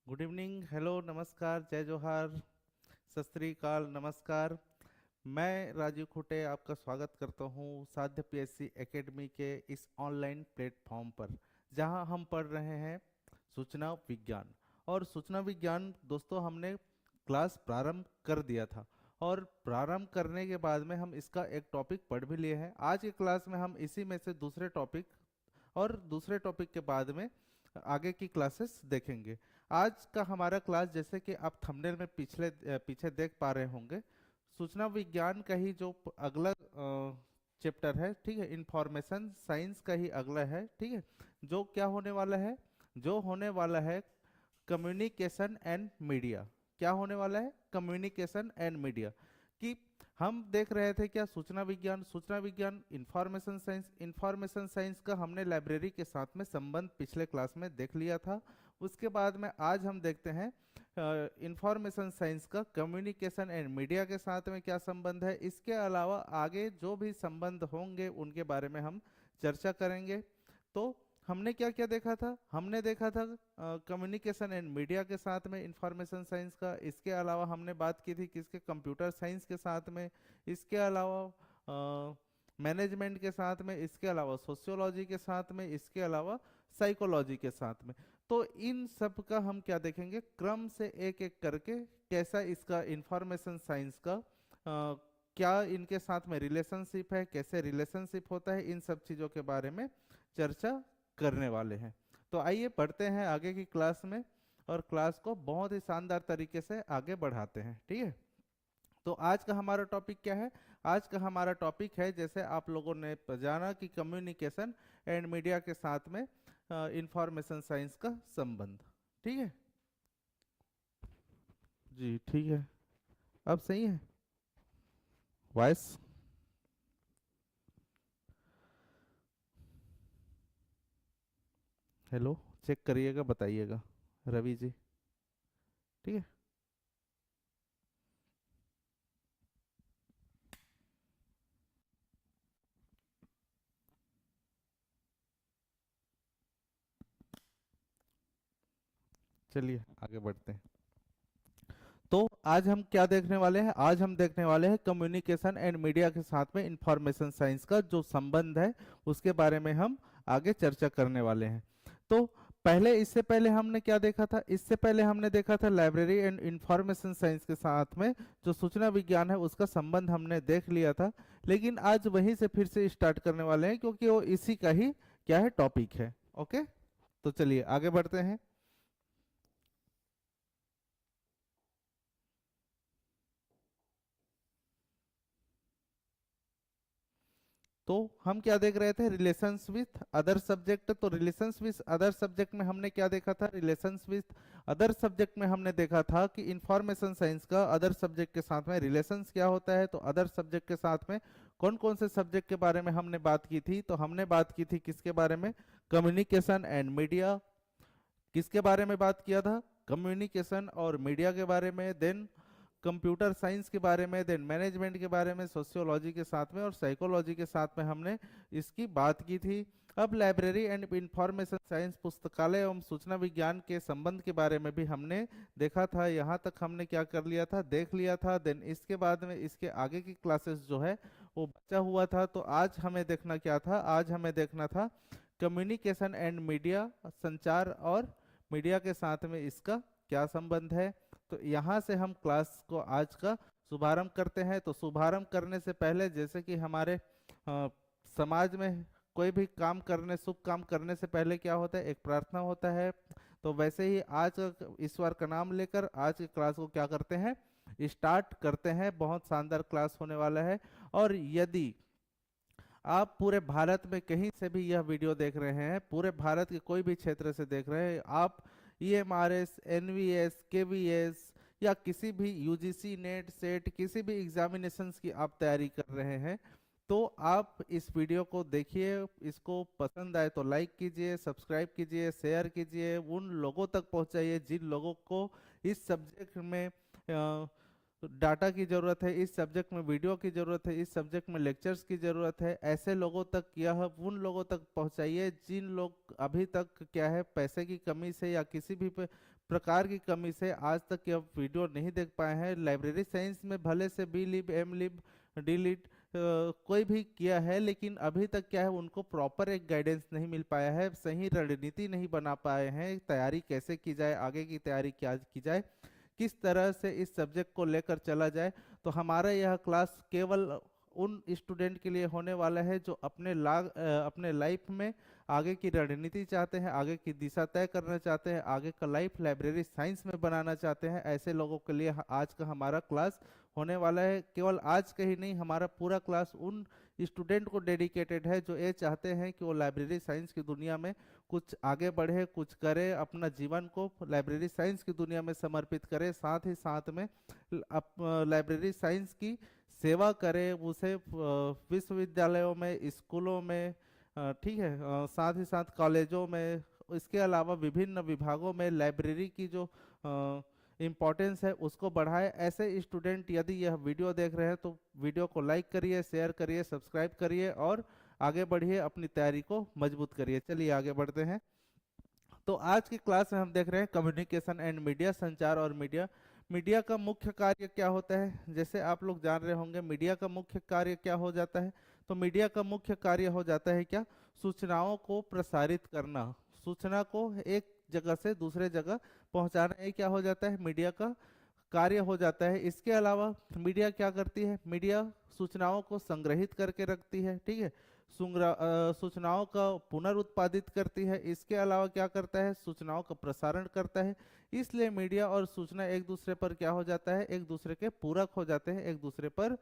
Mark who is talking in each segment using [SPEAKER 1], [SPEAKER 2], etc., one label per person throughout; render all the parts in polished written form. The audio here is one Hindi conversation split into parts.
[SPEAKER 1] गुड इवनिंग, हेलो, नमस्कार, जय जोहार, सत श्री अकाल, नमस्कार। मैं राजीव खुटे आपका स्वागत करता हूँ साध्य पीएससी एकेडमी के इस ऑनलाइन प्लेटफॉर्म पर, जहां हम पढ़ रहे हैं सूचना विज्ञान। और सूचना विज्ञान दोस्तों हमने क्लास प्रारंभ कर दिया था, और प्रारंभ करने के बाद में हम इसका एक टॉपिक पढ़ भी लिए हैं। आज की क्लास में हम इसी में से दूसरे टॉपिक और दूसरे टॉपिक के बाद में आगे की क्लासेस देखेंगे। आज का हमारा क्लास, जैसे कि आप थंबनेल में पीछे देख पा रहे होंगे, सूचना विज्ञान का ही जो अगला चैप्टर है, ठीक है, इंफॉर्मेशन साइंस का ही अगला है, ठीक है। जो क्या होने वाला है, जो होने वाला है कम्युनिकेशन एंड मीडिया। क्या होने वाला है? Communication and media. कि हम देख रहे थे क्या, सूचना विज्ञान, इंफॉर्मेशन साइंस का हमने लाइब्रेरी के साथ में संबंध पिछले क्लास में देख लिया था। उसके बाद में आज हम देखते हैं इंफॉर्मेशन साइंस का कम्युनिकेशन एंड मीडिया के साथ में क्या संबंध है। इसके अलावा आगे जो भी संबंध होंगे उनके बारे में हम चर्चा करेंगे। तो हमने क्या क्या देखा था? हमने देखा था कम्युनिकेशन एंड मीडिया के साथ में इंफॉर्मेशन साइंस का। इसके अलावा हमने बात की थी किसके? कंप्यूटर साइंस के साथ में। इसके अलावा मैनेजमेंट के साथ में। इसके अलावा सोशियोलॉजी के साथ में। इसके अलावा साइकोलॉजी के साथ में। तो इन सब का हम क्या देखेंगे, क्रम से एक एक करके कैसा इसका इंफॉर्मेशन साइंस का क्या इनके साथ में रिलेशनशिप है, कैसे रिलेशनशिप होता है, इन सब चीज़ों के बारे में चर्चा करने वाले हैं। तो आइए पढ़ते हैं आगे की क्लास में, और क्लास को बहुत ही शानदार तरीके से आगे बढ़ाते हैं, ठीक है। तो आज का हमारा टॉपिक क्या है? आज का हमारा टॉपिक है, जैसे आप लोगों ने जाना कि कम्युनिकेशन एंड मीडिया के साथ में इंफॉर्मेशन साइंस का संबंध। ठीक है जी, ठीक है। अब सही है वॉइस? हेलो, चेक करिएगा, बताइएगा रवि जी। ठीक है, चलिए आगे बढ़ते हैं। तो आज हम क्या देखने वाले हैं? आज हम देखने वाले हैं कम्युनिकेशन एंड मीडिया के साथ में इंफॉर्मेशन साइंस का जो संबंध है, उसके बारे में हम आगे चर्चा करने वाले हैं। तो इससे पहले हमने क्या देखा था? इससे पहले हमने देखा था लाइब्रेरी एंड इंफॉर्मेशन साइंस के साथ में जो सूचना विज्ञान है उसका संबंध हमने देख लिया था। लेकिन आज वहीं से फिर से स्टार्ट करने वाले हैं, क्योंकि वो इसी का ही क्या है, टॉपिक है। ओके, तो चलिए आगे बढ़ते हैं। तो हम क्या देख रहे थे? Relations with other subject. तो रिलेशंस विथ अदर सब्जेक्ट में हमने क्या देखा था? रिलेशंस विथ अदर सब्जेक्ट में हमने देखा था कि इंफॉर्मेशन साइंस का अदर सब्जेक्ट के साथ में रिलेशंस क्या होता है। तो अदर सब्जेक्ट के साथ में कौन कौन से सब्जेक्ट के बारे में हमने बात की थी? तो हमने बात की थी किसके बारे में? Communication and media. किसके बारे में बात किया था? कम्युनिकेशन और मीडिया के बारे में। देन कंप्यूटर साइंस के बारे में। देन मैनेजमेंट के बारे में, सोशियोलॉजी के साथ में और साइकोलॉजी के साथ में हमने इसकी बात की थी। अब लाइब्रेरी एंड इंफॉर्मेशन साइंस, पुस्तकालय एवं सूचना विज्ञान के संबंध के बारे में भी हमने देखा था। यहाँ तक हमने क्या कर लिया था? देख लिया था। देन इसके बाद में इसके आगे की क्लासेस जो है वो बचा हुआ था। तो आज हमें देखना क्या था? आज हमें देखना था कम्युनिकेशन एंड मीडिया, संचार और मीडिया के साथ में इसका क्या संबंध है। तो यहाँ से हम क्लास को आज का शुभारंभ करते हैं। तो शुभारंभ करने से पहले, जैसे कि हमारे समाज में कोई भी काम करने, शुभ काम करने से पहले क्या होता है? एक प्रार्थना होता है। तो वैसे ही आज ईश्वर का नाम लेकर आज की क्लास को क्या करते हैं? स्टार्ट करते हैं। बहुत शानदार क्लास होने वाला है। और यदि आप पूरे भारत में कहीं से भी यह वीडियो देख रहे हैं, पूरे भारत के कोई भी क्षेत्र से देख रहे हैं आप, ईएमआरएस, एनवीएस, केवीएस या किसी भी यूजीसी नेट सेट किसी भी एग्जामिनेशंस की आप तैयारी कर रहे हैं, तो आप इस वीडियो को देखिए। इसको पसंद आए तो लाइक कीजिए, सब्सक्राइब कीजिए, शेयर कीजिए, उन लोगों तक पहुंचाइए जिन लोगों को इस सब्जेक्ट में डाटा की जरूरत है, इस सब्जेक्ट में वीडियो की जरूरत है, इस सब्जेक्ट में लेक्चर्स की जरूरत है। ऐसे लोगों तक, यह उन लोगों तक पहुंचाइए जिन लोग अभी तक क्या है, पैसे की कमी से या किसी भी प्रकार की कमी से आज तक ये वीडियो नहीं देख पाए हैं। लाइब्रेरी साइंस में भले से बी लिब, एम लिब, डी लिट कोई भी किया है, लेकिन अभी तक क्या है, उनको प्रॉपर एक गाइडेंस नहीं मिल पाया है, सही रणनीति नहीं बना पाए हैं, तैयारी कैसे की जाए, आगे की तैयारी क्या की जाए, किस तरह से इस सब्जेक्ट को लेकर चला जाए। तो हमारा यह क्लास केवल उन स्टूडेंट के लिए होने वाला है जो अपने लाइफ में आगे की रणनीति चाहते हैं, आगे की दिशा तय करना चाहते हैं, आगे का लाइफ लाइब्रेरी साइंस में बनाना चाहते हैं। ऐसे लोगों के लिए आज का हमारा क्लास होने वाला है। केवल आज का ही नहीं, हमारा पूरा क्लास उन स्टूडेंट को डेडिकेटेड है जो ये चाहते हैं कि वो लाइब्रेरी साइंस की दुनिया में कुछ आगे बढ़े, कुछ करे, अपना जीवन को लाइब्रेरी साइंस की दुनिया में समर्पित करे, साथ ही साथ में लाइब्रेरी साइंस की सेवा करे, उसे विश्वविद्यालयों में, स्कूलों में, ठीक है, साथ ही साथ कॉलेजों में, इसके अलावा विभिन्न विभागों में लाइब्रेरी की जो इम्पोर्टेंस है उसको बढ़ाए। ऐसे स्टूडेंट यदि यह वीडियो देख रहे हैं तो वीडियो को लाइक करिए, शेयर करिए, सब्सक्राइब करिए और आगे बढ़िए, अपनी तैयारी को मजबूत करिए। चलिए आगे बढ़ते हैं। तो आज की क्लास में हम देख रहे हैं कम्युनिकेशन एंड मीडिया, संचार और मीडिया। मीडिया का मुख्य कार्य क्या होता है? जैसे आप लोग जान रहे होंगे मीडिया का मुख्य कार्य क्या हो जाता है। तो मीडिया का मुख्य कार्य हो जाता है क्या? सूचनाओं को प्रसारित करना, सूचना को एक जगह से दूसरे जगह पहुंचाना, ये क्या हो जाता है? मीडिया का कार्य हो जाता है। इसके अलावा मीडिया क्या करती है? मीडिया सूचनाओं को संग्रहित करके रखती है, ठीक है, सूचनाओं का पुनरुत्पादित करती है। इसके अलावा क्या करता है? सूचनाओं का प्रसारण करता है। इसलिए मीडिया और सूचना एक दूसरे पर क्या हो जाता है? एक दूसरे के पूरक हो जाते हैं, एक दूसरे पर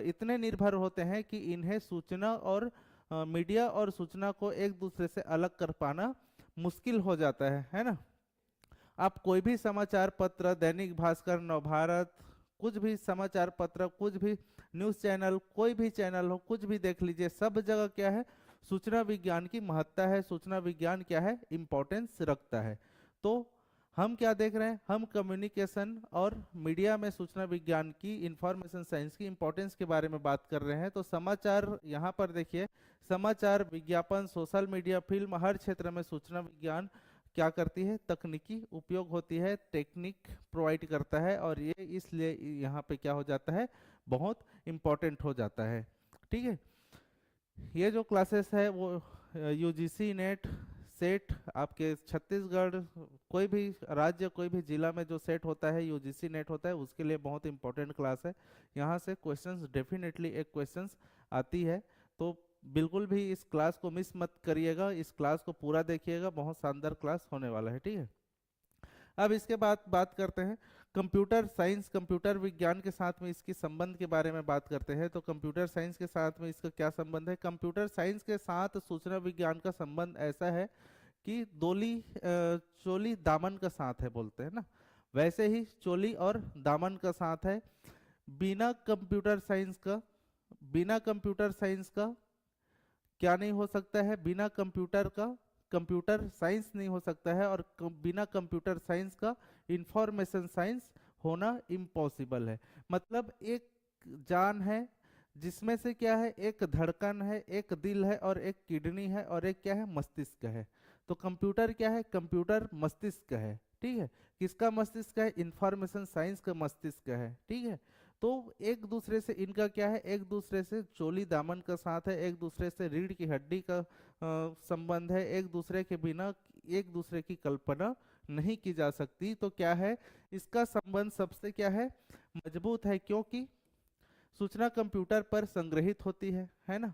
[SPEAKER 1] इतने निर्भर होते हैं कि इन्हें सूचना और मीडिया और सूचना को एक दूसरे से अलग कर पाना मुश्किल हो जाता है ना। आप कोई भी समाचार पत्र, दैनिक भास्कर, नवभारत, कुछ भी समाचार पत्र, कुछ भी न्यूज़ चैनल, कोई भी चैनल हो, कुछ भी देख लीजिए, सब जगह क्या है? सूचना विज्ञान की महत्ता है, सूचना विज्ञान क्या है? इम्पोर्टेंस रखता है। तो हम क्या देख रहे हैं? हम कम्युनिकेशन और मीडिया में सूचना विज्ञान की, इंफॉर्मेशन साइंस की इम्पोर्टेंस के बारे में बात कर रहे हैं। तो समाचार, यहाँ पर देखिए, समाचार, विज्ञापन, सोशल मीडिया, फिल्म, हर क्षेत्र में सूचना विज्ञान क्या करती है? तकनीकी उपयोग होती है, टेक्निक प्रोवाइड करता है, और ये इसलिए यहाँ पे क्या हो जाता है? बहुत इम्पोर्टेंट हो जाता है, ठीक है। ये जो क्लासेस है वो यूजीसी नेट सेट, आपके छत्तीसगढ़, कोई भी राज्य, कोई भी जिला में जो सेट होता है, यूजीसी नेट होता है, उसके लिए बहुत इंपॉर्टेंट क्लास है। यहाँ से क्वेश्चंस डेफिनेटली एक क्वेश्चंस आती है, तो बिल्कुल भी इस क्लास को मिस मत करिएगा, इस क्लास को पूरा देखिएगा, बहुत शानदार क्लास होने वाला है, ठीक है। अब इसके बाद बात करते हैं कंप्यूटर साइंस, कंप्यूटर विज्ञान के साथ में इसकी संबंध के बारे में बात करते हैं। तो कंप्यूटर साइंस के साथ में इसका क्या संबंध है? कंप्यूटर साइंस के साथ सूचना विज्ञान का संबंध ऐसा है कि चोली दामन का साथ है, बोलते हैं ना, वैसे ही चोली और दामन का साथ है। बिना कंप्यूटर साइंस का क्या नहीं हो सकता है? बिना कंप्यूटर का कंप्यूटर साइंस नहीं हो सकता है, और बिना कंप्यूटर साइंस का इंफॉर्मेशन साइंस होना इम्पॉसिबल है। मतलब एक जान है जिसमें से क्या है? एक धड़कन है, एक दिल है, और एक किडनी है, और एक क्या है? मस्तिष्क है। तो कंप्यूटर क्या है? कंप्यूटर मस्तिष्क है, ठीक है। किसका मस्तिष्क है? इंफॉर्मेशन साइंस का मस्तिष्क है, ठीक है। तो एक दूसरे से इनका क्या है? एक दूसरे से चोली दामन का साथ है, एक दूसरे से रीढ़ की हड्डी का संबंध है, एक दूसरे के बिना एक दूसरे की कल्पना नहीं की जा सकती। तो क्या है? इसका संबंध सबसे क्या है? मजबूत है, क्योंकि सूचना कंप्यूटर पर संग्रहित होती है ना।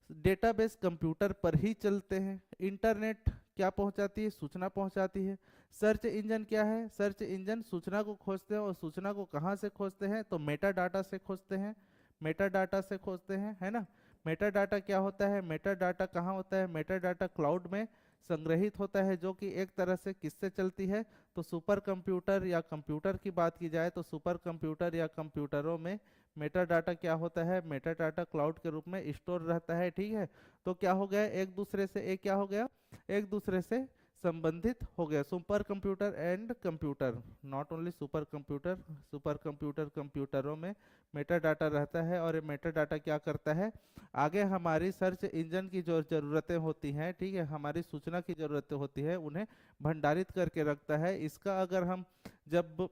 [SPEAKER 1] डेटाबेस कंप्यूटर पर ही चलते हैं। इंटरनेट क्या पहुंचाती है? सूचना पहुंचाती है। सर्च इंजन क्या है? सर्च इंजन सूचना को खोजते हैं, और सूचना को कहाँ से खोजते हैं? तो मेटा डाटा से खोजते हैं, मेटा डाटा से खोजते हैं, है ना। मेटा डाटा क्या होता है? मेटा डाटा कहाँ होता है? मेटा डाटा क्लाउड में संग्रहित होता है, जो कि एक तरह से किससे चलती है? तो सुपर कंप्यूटर या कंप्यूटर की बात की जाए तो सुपर कंप्यूटर या कंप्यूटरों में मेटा डाटा क्या होता है? मेटा डाटा क्लाउड के रूप में स्टोर रहता है, ठीक है। तो क्या हो गया? एक दूसरे से क्या हो गया? एक दूसरे से संबंधित हो गया। Super computer and computer, not only super computer, super computer कंप्यूटरों में मेटा डाटा रहता है, और ये मेटा डाटा क्या करता है, आगे हमारी सर्च इंजन की जो ज़रूरतें होती हैं, ठीक है, हमारी सूचना की ज़रूरतें होती है, उन्हें भंडारित करके रखता है। इसका अगर हम जब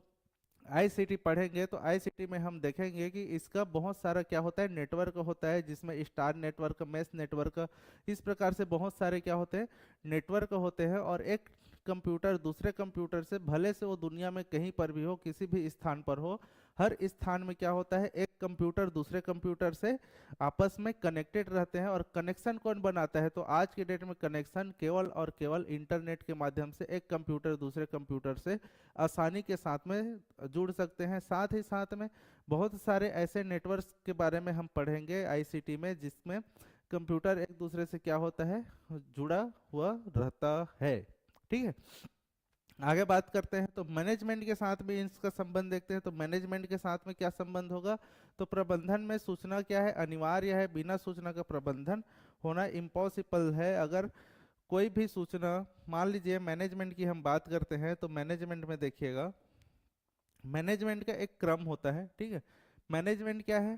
[SPEAKER 1] आईसीटी पढ़ेंगे तो आईसीटी में हम देखेंगे कि इसका बहुत सारा क्या होता है, नेटवर्क होता है, जिसमें स्टार नेटवर्क, मैश नेटवर्क, इस प्रकार से बहुत सारे क्या होते हैं, नेटवर्क होते हैं। और एक कंप्यूटर दूसरे कंप्यूटर से, भले से वो दुनिया में कहीं पर भी हो, किसी भी स्थान पर हो, हर स्थान में क्या होता है, एक कंप्यूटर दूसरे कंप्यूटर से आपस में कनेक्टेड रहते हैं। और कनेक्शन कौन बनाता है, तो आज के डेट में कनेक्शन केवल और केवल इंटरनेट के माध्यम से एक कंप्यूटर दूसरे कंप्यूटर से आसानी के साथ में जुड़ सकते हैं। साथ ही साथ में बहुत सारे ऐसे नेटवर्क्स के बारे में हम पढ़ेंगे आईसीटी में, जिसमें कंप्यूटर एक दूसरे से क्या होता है, जुड़ा हुआ रहता है। ठीक है, आगे बात करते हैं तो मैनेजमेंट के साथ भी इसका संबंध देखते हैं। तो मैनेजमेंट के साथ में क्या संबंध होगा, तो प्रबंधन में सूचना क्या है, अनिवार्य है, बिना सूचना का प्रबंधन होना इम्पॉसिबल है। अगर कोई भी सूचना, मान लीजिए मैनेजमेंट की हम बात करते हैं, तो मैनेजमेंट में देखिएगा, मैनेजमेंट का एक क्रम होता है, ठीक है। मैनेजमेंट क्या है,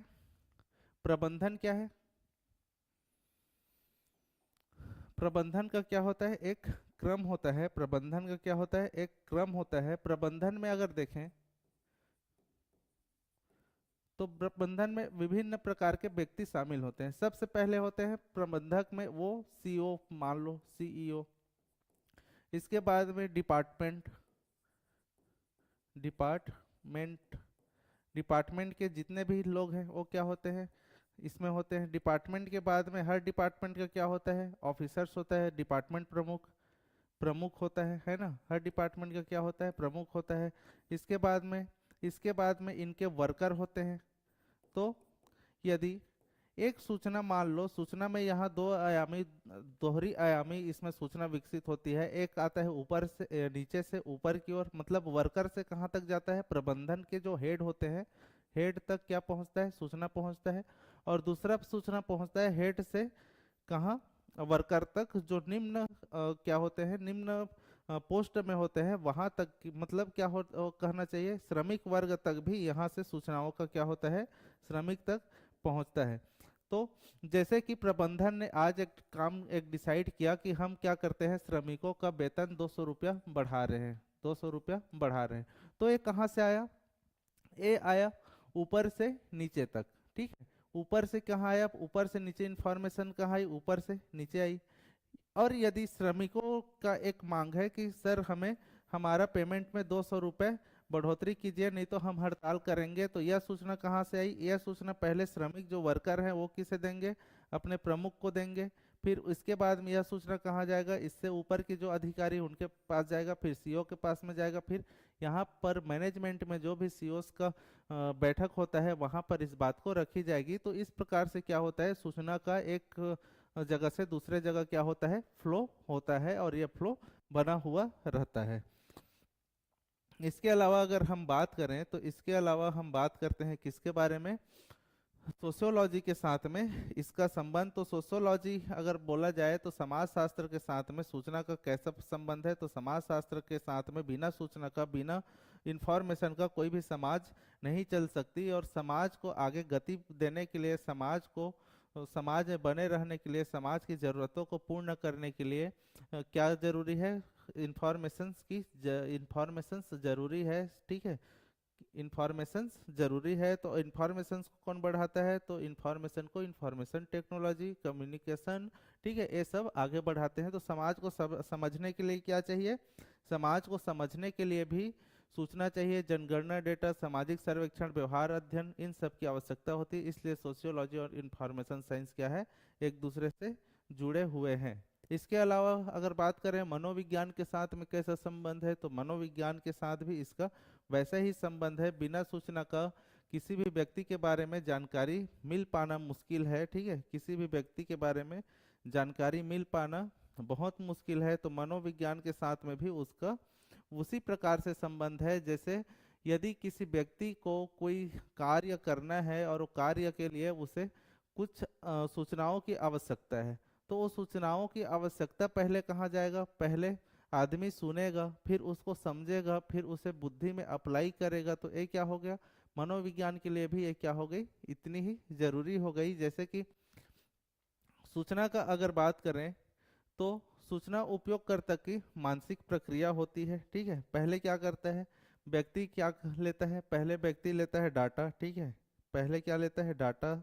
[SPEAKER 1] प्रबंधन क्या है, प्रबंधन का क्या होता है, एक क्रम होता है। प्रबंधन का क्या होता है, एक क्रम होता है। प्रबंधन में अगर देखें तो प्रबंधन में विभिन्न प्रकार के व्यक्ति शामिल होते हैं। सबसे पहले होते हैं प्रबंधक में वो सीईओ, मान लो सीईओ। इसके बाद में डिपार्टमेंट, डिपार्टमेंट डिपार्टमेंट के जितने भी लोग हैं वो क्या होते हैं, इसमें होते हैं। डिपार्टमेंट के बाद में हर डिपार्टमेंट का क्या होता है, ऑफिसर्स होता है, डिपार्टमेंट प्रमुख, प्रमुख होता है ना, हर डिपार्टमेंट का क्या होता है, प्रमुख होता है। इसके बाद में इनके वर्कर होते हैं। तो यदि एक सूचना, मान लो सूचना में यहाँ दो आयामी, दोहरी आयामी इसमें सूचना विकसित होती है। एक आता है ऊपर से, नीचे से ऊपर की ओर, मतलब वर्कर से कहाँ तक जाता है, प्रबंधन के जो हेड होते हैं, हेड तक क्या पहुँचता है, सूचना पहुँचता है। और दूसरा सूचना पहुँचता है हेड से कहाँ, वर्कर तक, जो निम्न क्या होते हैं, निम्न पोस्ट में होते हैं, वहां तक मतलब क्या हो कहना चाहिए, श्रमिक वर्ग तक भी यहाँ से सूचनाओं का क्या होता है, श्रमिक तक पहुंचता है। तो जैसे कि प्रबंधन ने आज एक काम एक डिसाइड किया कि हम क्या करते हैं, श्रमिकों का वेतन 200 रुपया बढ़ा रहे हैं, 200 रुपया बढ़ा रहे हैं। तो ये कहाँ से आया, ये आया ऊपर से नीचे तक, ठीक है। ऊपर से कहाँ आया, ऊपर से नीचे, इंफॉर्मेशन कहाँ आई, ऊपर से नीचे आई। और यदि श्रमिकों का एक मांग है कि सर हमें हमारा पेमेंट में 200 रुपये बढ़ोतरी कीजिए, नहीं तो हम हड़ताल करेंगे, तो यह सूचना कहाँ से आई, यह सूचना पहले श्रमिक जो वर्कर हैं वो किसे देंगे, अपने प्रमुख को देंगे। फिर इसके बाद में यह सूचना कहाँ जाएगा, इससे ऊपर के जो अधिकारी उनके पास जाएगा, फिर सीईओ के पास में जाएगा। फिर यहाँ पर मैनेजमेंट में जो भी सीईओस का बैठक होता है, वहाँ पर इस बात को रखी जाएगी। तो इस प्रकार से क्या होता है, सूचना का एक जगह से दूसरे जगह क्या होता है, फ्लो होता है, और यह फ्लो बना हुआ रहता है। इसके अलावा अगर हम बात करें तो इसके अलावा हम बात करते हैं किसके बारे में, सोशियोलॉजी के साथ में इसका संबंध। तो सोशियोलॉजी अगर बोला जाए तो समाज शास्त्र के साथ में सूचना का कैसा संबंध है, तो समाज शास्त्र के साथ में बिना सूचना का, बिना इंफॉर्मेशन का कोई भी समाज नहीं चल सकती। और समाज को आगे गति देने के लिए, समाज को, समाज में बने रहने के लिए, समाज की ज़रूरतों को पूर्ण करने के लिए क्या जरूरी है, इंफॉर्मेशंस जरूरी है, ठीक है। इंफॉर्मेशंस जरूरी है। तो इंफॉर्मेशंस को कौन बढ़ाता है, तो इंफॉर्मेशन को इंफॉर्मेशन टेक्नोलॉजी, कम्युनिकेशन, ठीक है, ये सब आगे बढ़ाते हैं। तो समाज को समझने के लिए क्या चाहिए, समाज को समझने के लिए भी सूचना चाहिए, जनगणना डेटा, सामाजिक सर्वेक्षण, व्यवहार अध्ययन, इन सब की आवश्यकता होती है। इसलिए सोशियोलॉजी और इंफॉर्मेशन साइंस क्या है, एक दूसरे से जुड़े हुए हैं। इसके अलावा अगर बात करें मनोविज्ञान के साथ में कैसा संबंध है, तो मनोविज्ञान के साथ भी इसका वैसा ही संबंध है। बिना सूचना का किसी भी व्यक्ति के बारे में जानकारी मिल पाना मुश्किल है, ठीक है, किसी भी व्यक्ति के बारे में जानकारी मिल पाना बहुत मुश्किल है। तो मनोविज्ञान के साथ में भी उसका उसी प्रकार से संबंध है। जैसे यदि किसी व्यक्ति को कोई कार्य करना है और वो कार्य के लिए उसे कुछ सूचनाओं की आवश्यकता है, तो वो सूचनाओं की आवश्यकता पहले कहाँ जाएगा, पहले आदमी सुनेगा, फिर उसको समझेगा, फिर उसे बुद्धि में अप्लाई करेगा, तो ये क्या हो गया, मनोविज्ञान के लिए भी ये क्या हो गई, इतनी ही जरूरी हो गई। जैसे कि सूचना का अगर बात करें तो सूचना उपयोगकर्ता की मानसिक प्रक्रिया होती है, ठीक है। पहले क्या करता है व्यक्ति, क्या लेता है, पहले व्यक्ति लेता है डाटा, ठीक है। पहले क्या लेता है डाटा,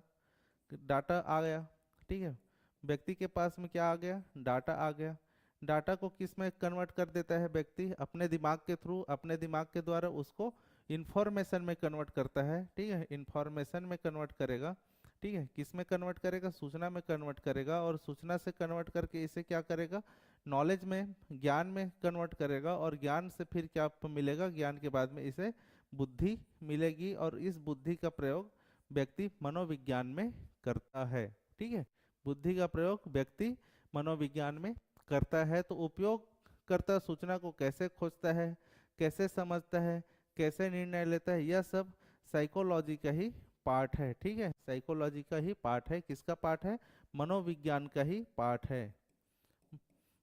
[SPEAKER 1] डाटा आ गया, ठीक है। व्यक्ति के पास में क्या आ गया, डाटा आ गया। डाटा को किस में कन्वर्ट कर देता है व्यक्ति, अपने दिमाग के थ्रू, अपने दिमाग के द्वारा उसको इंफॉर्मेशन में कन्वर्ट करता है, ठीक है। इंफॉर्मेशन में कन्वर्ट करेगा, ठीक है। किस में कन्वर्ट करेगा, सूचना में कन्वर्ट करेगा, और सूचना से कन्वर्ट करके इसे क्या करेगा, नॉलेज में, ज्ञान में कन्वर्ट करेगा, और ज्ञान से फिर क्या आपको मिलेगा, ज्ञान के बाद में इसे बुद्धि मिलेगी, और इस बुद्धि का प्रयोग व्यक्ति मनोविज्ञान में करता है, ठीक है। बुद्धि का प्रयोग व्यक्ति मनोविज्ञान में करता है। तो उपयोगकर्ता सूचना को कैसे खोजता है, कैसे समझता है, कैसे निर्णय लेता है, यह सब साइकोलॉजी का ही पार्ट है, ठीक है। साइकोलॉजी का ही पार्ट है, किसका पार्ट है, मनोविज्ञान का ही पार्ट है,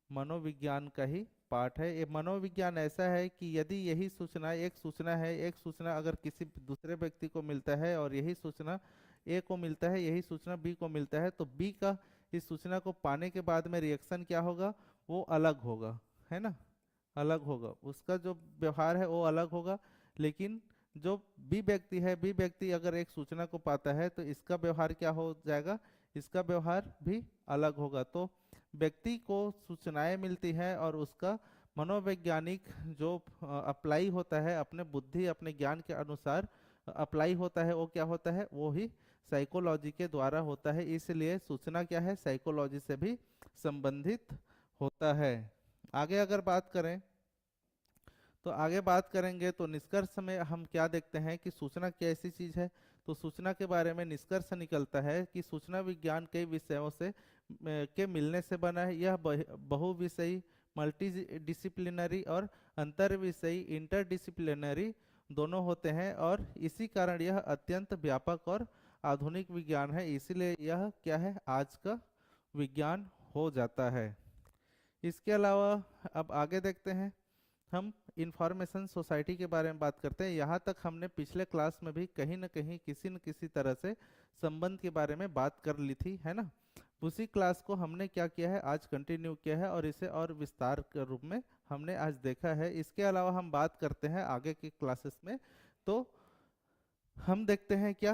[SPEAKER 1] मनोविज्ञान का ही पार्ट है। ये मनोविज्ञान ऐसा है कि यदि यही सूचना, एक सूचना है, एक सूचना अगर किसी दूसरे व्यक्ति को मिलता है और यही सूचना ए को मिलता है, यही सूचना बी को मिलता है, तो बी का इस सूचना को पाने के बाद में रिएक्शन क्या होगा, वो अलग होगा, है ना, अलग होगा, उसका जो व्यवहार है वो अलग होगा। लेकिन जो बी व्यक्ति है, बी व्यक्ति अगर एक सूचना को पाता है तो इसका व्यवहार क्या हो जाएगा, इसका व्यवहार भी अलग होगा। तो व्यक्ति को सूचनाएं मिलती हैं और उसका मनोवैज्ञानिक जो अप्लाई होता है, अपने बुद्धि, अपने ज्ञान के अनुसार अप्लाई होता है, वो क्या होता है, वो ही साइकोलॉजी के द्वारा होता है। इसलिए सूचना क्या है, साइकोलॉजी से भी संबंधित होता है। आगे अगर बात करें तो आगे बात करेंगे तो निष्कर्ष में हम क्या देखते हैं कि सूचना कैसी चीज है। तो सूचना के बारे में निष्कर्ष निकलता है कि सूचना विज्ञान कई विषयों से के मिलने से बना है। यह बहुविषयी, मल्टी डिसिप्लिनरी और अंतर्विषयी, इंटरडिसिप्लिनरी दोनों होते हैं, और इसी कारण यह अत्यंत व्यापक और आधुनिक विज्ञान है। इसीलिए यह क्या है, आज का विज्ञान हो जाता है। इसके अलावा अब आगे देखते हैं, हम इंफॉर्मेशन सोसाइटी के बारे में बात करते हैं। यहाँ तक हमने पिछले क्लास में भी कहीं ना कहीं किसी न किसी तरह से संबंध के बारे में बात कर ली थी, है ना। उसी क्लास को हमने क्या किया है, आज कंटिन्यू किया है, और इसे और विस्तार के रूप में हमने आज देखा है। इसके अलावा हम बात करते हैं आगे की क्लासेस में, तो हम देखते हैं क्या,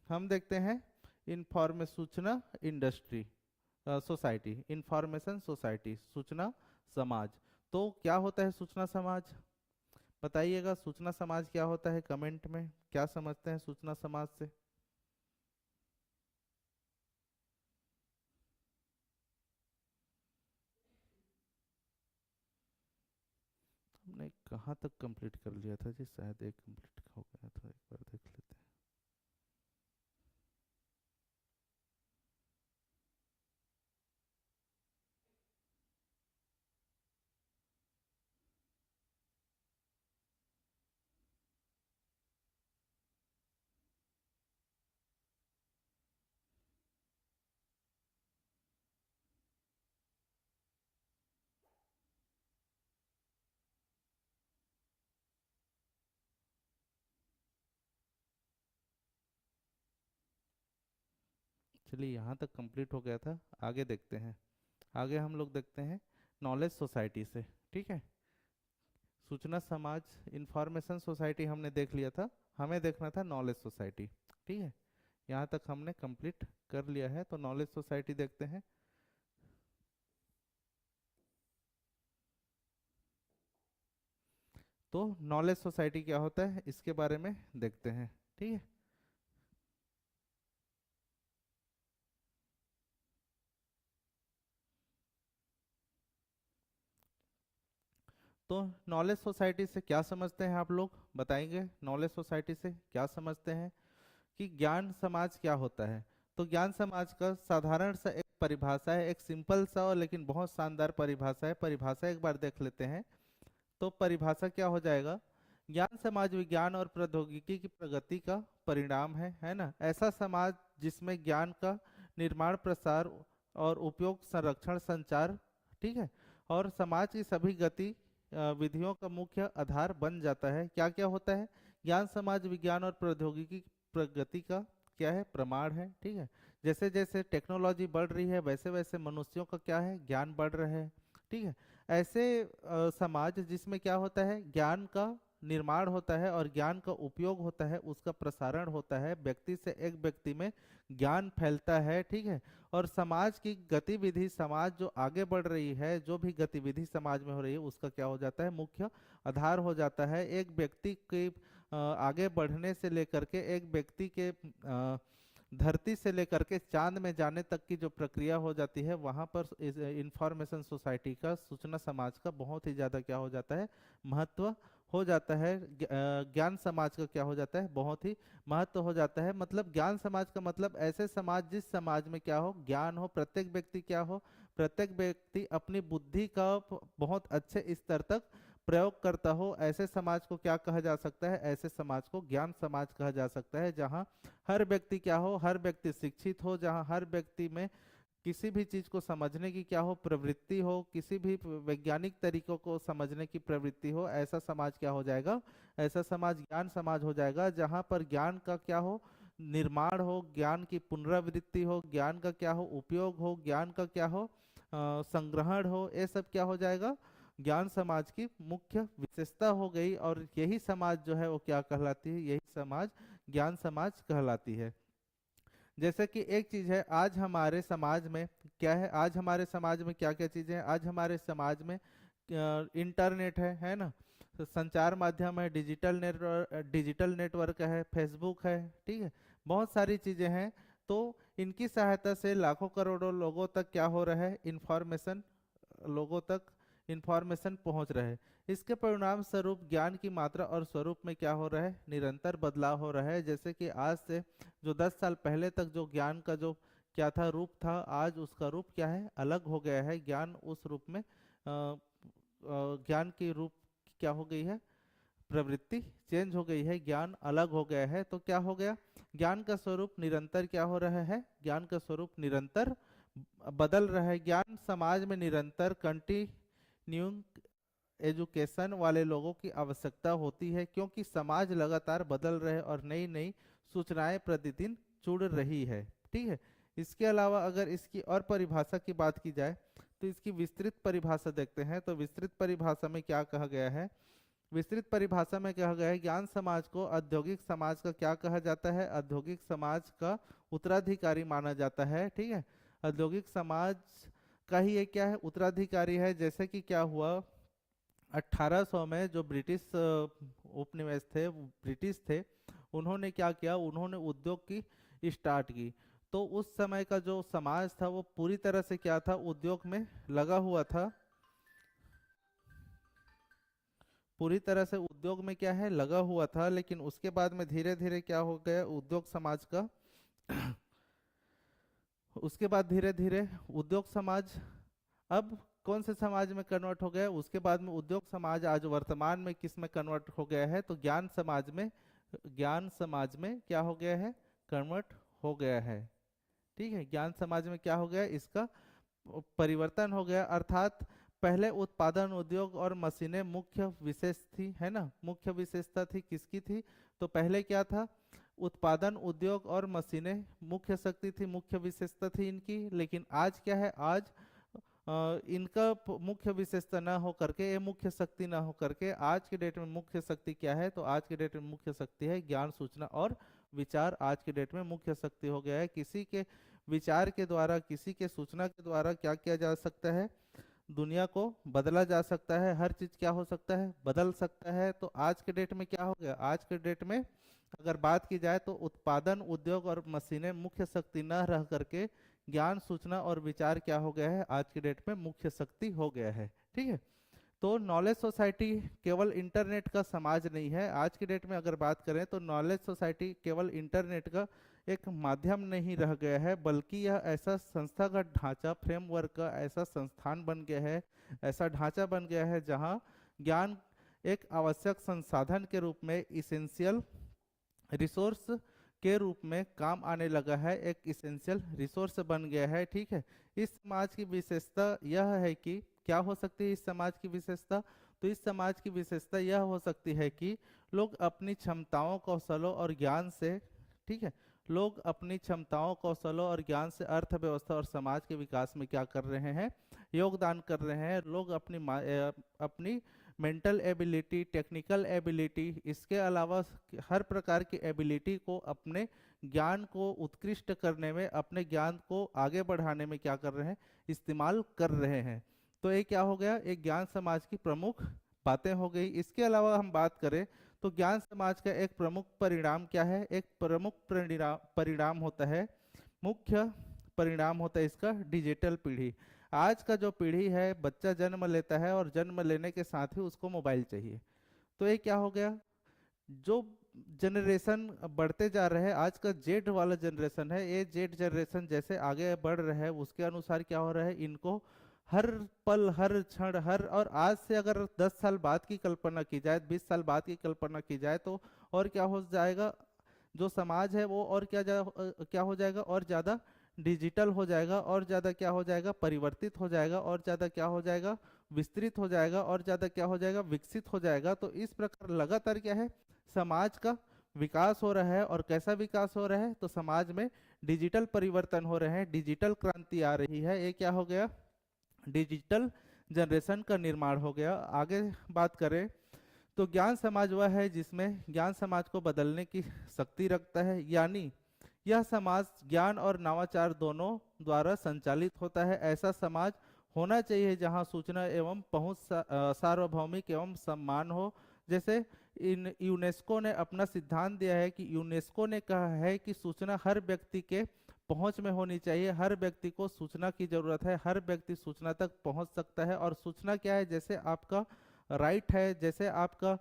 [SPEAKER 1] हम देखते हैं इंफॉर्मेशन सूचना इंडस्ट्री सोसाइटी, इंफॉर्मेशन सोसाइटी, सूचना समाज। तो क्या होता है सूचना समाज, बताइएगा सूचना समाज क्या होता है, कमेंट में क्या समझते हैं सूचना समाज से। हमने कहाँ तक कंप्लीट कर लिया था जी, शायद एक कंप्लीट हो गया था, एक बार देख लेते हैं। चलिए यहाँ तक कंप्लीट हो गया था, आगे देखते हैं। आगे हम लोग देखते हैं नॉलेज सोसाइटी से, ठीक है। सूचना समाज, इंफॉर्मेशन सोसाइटी हमने देख लिया था, हमें देखना था नॉलेज सोसाइटी, ठीक है। यहाँ तक हमने कंप्लीट कर लिया है, तो नॉलेज सोसाइटी देखते हैं। तो नॉलेज सोसाइटी क्या होता है इसके बारे में देखते हैं, ठीक है। तो नॉलेज सोसाइटी से क्या समझते हैं आप लोग, बताएंगे नॉलेज सोसाइटी से क्या समझते हैं, कि ज्ञान समाज क्या होता है। तो ज्ञान समाज का साधारण सा एक परिभाषा है, एक सिंपल सा और लेकिन बहुत शानदार परिभाषा है। परिभाषा एक बार देख लेते हैं। तो परिभाषा क्या हो जाएगा, ज्ञान समाज विज्ञान और प्रौद्योगिकी की प्रगति का परिणाम है ना। ऐसा समाज जिसमें ज्ञान का निर्माण, प्रसार और उपयोग, संरक्षण, संचार, ठीक है, और समाज की सभी गति विधियों का मुख्य आधार बन जाता है। क्या क्या होता है? ज्ञान समाज विज्ञान और प्रौद्योगिकी प्रगति का क्या है? प्रमाण है। ठीक है, जैसे जैसे टेक्नोलॉजी बढ़ रही है वैसे वैसे मनुष्यों का क्या है? ज्ञान बढ़ रहा है। ठीक है, ऐसे समाज जिसमें क्या होता है? ज्ञान का निर्माण होता है और ज्ञान का उपयोग होता है, उसका प्रसारण होता है, व्यक्ति से एक व्यक्ति में ज्ञान फैलता है। ठीक है, और समाज की गतिविधि, समाज जो आगे बढ़ रही है, जो भी गतिविधि समाज में हो रही है, उसका क्या हो जाता है? मुख्य आधार हो जाता है। एक व्यक्ति के आगे बढ़ने से लेकर के, एक व्यक्ति के धरती से लेकर के चांद में जाने तक की जो प्रक्रिया हो जाती है, वहां पर इंफॉर्मेशन सोसाइटी का, सूचना समाज का बहुत ही ज्यादा क्या हो जाता है? महत्व हो जाता है। ज्ञान समाज का क्या हो जाता है? बहुत ही महत्व हो जाता है। मतलब ज्ञान समाज का मतलब ऐसे समाज जिस समाज में क्या हो? ज्ञान हो, प्रत्येक व्यक्ति क्या हो? प्रत्येक व्यक्ति अपनी बुद्धि का बहुत अच्छे स्तर तक प्रयोग करता हो, ऐसे समाज को क्या कहा जा सकता है? ऐसे समाज को ज्ञान समाज कहा जा सकता है, जहाँ हर व्यक्ति क्या हो? हर व्यक्ति शिक्षित हो, जहाँ हर व्यक्ति में किसी भी चीज को समझने की क्या हो? प्रवृत्ति हो, किसी भी वैज्ञानिक तरीकों को समझने की प्रवृत्ति हो। ऐसा समाज क्या हो जाएगा? ऐसा समाज ज्ञान समाज हो जाएगा, जहाँ पर ज्ञान का क्या हो? निर्माण हो, ज्ञान की पुनरावृत्ति हो, ज्ञान का क्या हो? उपयोग हो, ज्ञान का क्या हो? संग्रहण हो। ये सब क्या हो जाएगा? ज्ञान समाज की मुख्य विशेषता हो गई। और यही समाज जो है वो क्या कहलाती है? यही समाज ज्ञान समाज कहलाती है। जैसे कि एक चीज है, आज हमारे समाज में क्या है? आज हमारे समाज में क्या क्या चीजें हैं? आज हमारे समाज में इंटरनेट है ना? तो संचार माध्यम है, डिजिटल नेटवर्क है, फेसबुक है। ठीक है, बहुत सारी चीजें हैं। तो इनकी सहायता से लाखों करोड़ों लोगों तक क्या हो रहा है? इंफॉर्मेशन, लोगों तक इंफॉर्मेशन पहुंच रहा है। इसके परिणाम स्वरूप ज्ञान की मात्रा और स्वरूप में क्या हो रहा है? निरंतर बदलाव हो रहा है। जैसे कि आज से जो 10 साल पहले तक जो ज्ञान का जो क्या था? रूप था, आज उसका रूप क्या है? अलग हो गया है। ज्ञान उस रूप में ज्ञान की रूप क्या हो गई है? प्रवृत्ति चेंज हो गई है, ज्ञान अलग हो गया है। तो क्या हो गया? ज्ञान का स्वरूप निरंतर क्या हो रहा है? ज्ञान का स्वरूप निरंतर बदल रहा है। ज्ञान समाज में निरंतर कंटिन्यूइंग एजुकेशन वाले लोगों की आवश्यकता होती है, क्योंकि समाज लगातार बदल रहे और नई नई सूचनाएं प्रतिदिन जुड़ रही है। ठीक है, इसके अलावा अगर इसकी और परिभाषा की बात की जाए तो इसकी विस्तृत परिभाषा देखते हैं। तो विस्तृत परिभाषा में क्या कहा गया है? विस्तृत परिभाषा में कहा गया है, ज्ञान समाज को औद्योगिक समाज का क्या कहा जाता है? औद्योगिक समाज का उत्तराधिकारी माना जाता है। ठीक है, औद्योगिक समाज का ही ये क्या है? उत्तराधिकारी है। जैसे कि क्या हुआ, 1800 में जो ब्रिटिश उपनिवेश थे, ब्रिटिश थे, उन्होंने क्या किया? उन्होंने उद्योग की स्टार्ट की। तो उस समय का जो समाज था वो पूरी तरह से क्या था? उद्योग में लगा हुआ था। पूरी तरह से उद्योग में क्या है? लगा हुआ था। लेकिन उसके बाद में धीरे धीरे क्या हो गया? उद्योग समाज का उसके बाद धीरे धीरे उद्योग समाज अब कौन से समाज में कन्वर्ट हो गया? उसके बाद में उद्योग समाज आज वर्तमान में किस में कन्वर्ट हो गया है? तो ज्ञान समाज में, ज्ञान समाज में क्या हो गया है? कन्वर्ट हो गया है। ठीक है, ज्ञान समाज में क्या हो गया? इसका परिवर्तन हो गया। अर्थात पहले उत्पादन उद्योग और मशीनें मुख्य विशेष थी, है ना? मुख्य विशेषता थी किसकी थी? तो पहले क्या था? उत्पादन उद्योग और मशीनें मुख्य शक्ति थी, मुख्य विशेषता थी इनकी। लेकिन आज क्या है? आज इनका मुख्य विशेषता ना हो करके, ये मुख्य शक्ति ना हो करके, आज के डेट में मुख्य शक्ति क्या है? तो आज के डेट में मुख्य शक्ति है ज्ञान, सूचना और विचार। आज के डेट में मुख्य शक्ति हो गया है। किसी के विचार के द्वारा, किसी के सूचना के द्वारा क्या किया जा सकता है? दुनिया को बदला जा सकता है। हर चीज क्या हो सकता है? बदल सकता है। तो आज के डेट में क्या हो गया? आज के डेट में अगर बात की जाए तो उत्पादन उद्योग और मशीनें मुख्य शक्ति न रह करके ज्ञान, सूचना और विचार क्या हो गया है? आज के डेट में मुख्य शक्ति हो गया है। ठीक है, तो नॉलेज सोसाइटी केवल इंटरनेट का समाज नहीं है। आज की डेट में अगर बात करें तो नॉलेज सोसाइटी केवल इंटरनेट का एक माध्यम नहीं रह गया है, बल्कि यह ऐसा संस्थागत ढांचा, फ्रेमवर्क का ऐसा संस्थान बन गया है, ऐसा ढांचा बन गया है, जहां ज्ञान एक आवश्यक संसाधन के रूप में, इसेंशियल रिसोर्स के रूप में काम आने लगा है, एक इसेंशियल रिसोर्स बन गया है। ठीक है, इस समाज की विशेषता यह है कि क्या हो सकती है इस समाज की विशेषता? तो इस समाज की विशेषता यह हो सकती है कि लोग अपनी क्षमताओं, कौशलों और ज्ञान से, ठीक है, लोग अपनी क्षमताओं, कौशलों और ज्ञान से अर्थव्यवस्था और समाज के विकास में क्या कर रहे हैं? योगदान कर रहे हैं। लोग अपनी मेंटल एबिलिटी, टेक्निकल एबिलिटी, इसके अलावा हर प्रकार की एबिलिटी को, अपने ज्ञान को उत्कृष्ट करने में, अपने ज्ञान को आगे बढ़ाने में क्या कर रहे हैं? इस्तेमाल कर रहे हैं। तो ये क्या हो गया? एक ज्ञान समाज की प्रमुख बातें हो गई। इसके अलावा हम बात करें तो ज्ञान समाज का एक प्रमुख परिणाम क्या है? एक प्रमुख परिणाम परिणाम होता है, मुख्य परिणाम होता है इसका डिजिटल पीढ़ी। आज का जो पीढ़ी है, बच्चा जन्म लेता है और जन्म लेने के साथ ही उसको मोबाइल चाहिए। तो ये क्या हो गया? जो जनरेशन बढ़ते जा रहे हैं, आज का जेड वाला जनरेशन है, ये जेड जनरेशन जैसे आगे बढ़ रहा है उसके अनुसार क्या हो रहा है? इनको हर पल, हर क्षण, हर, और आज से अगर 10 साल बाद की कल्पना की जाए, 20 साल बाद की कल्पना की जाए तो और क्या हो जाएगा? जो समाज है वो और क्या हो जाएगा? और ज़्यादा डिजिटल हो जाएगा, और ज़्यादा क्या हो जाएगा? परिवर्तित हो जाएगा, और ज़्यादा क्या हो जाएगा? विस्तृत हो जाएगा, और ज़्यादा क्या हो जाएगा? विकसित हो जाएगा। तो इस प्रकार लगातार क्या है? समाज का विकास हो रहा है। और कैसा विकास हो रहा है? तो समाज में डिजिटल परिवर्तन हो रहे हैं, डिजिटल क्रांति आ रही है। ये क्या हो गया? डिजिटल जनरेशन का निर्माण हो गया। आगे बात करें तो ज्ञान समाज वह है जिसमें ज्ञान समाज को बदलने की शक्ति रखता है, यानी यह समाज ज्ञान और नवाचार दोनों द्वारा संचालित होता है। ऐसा समाज होना चाहिए जहां सूचना एवं पहुंच सार्वभौमिक एवं सम्मान हो। जैसे इन यूनेस्को ने अपना सिद्धांत दिया है कि यूनेस्को ने कहा है कि सूचना हर व्यक्ति के पहुंच में होनी चाहिए। हर व्यक्ति को सूचना की जरूरत है, हर व्यक्ति सूचना तक पहुंच सकता है। और सूचना क्या है? जैसे आपका राइट है, जैसे आपका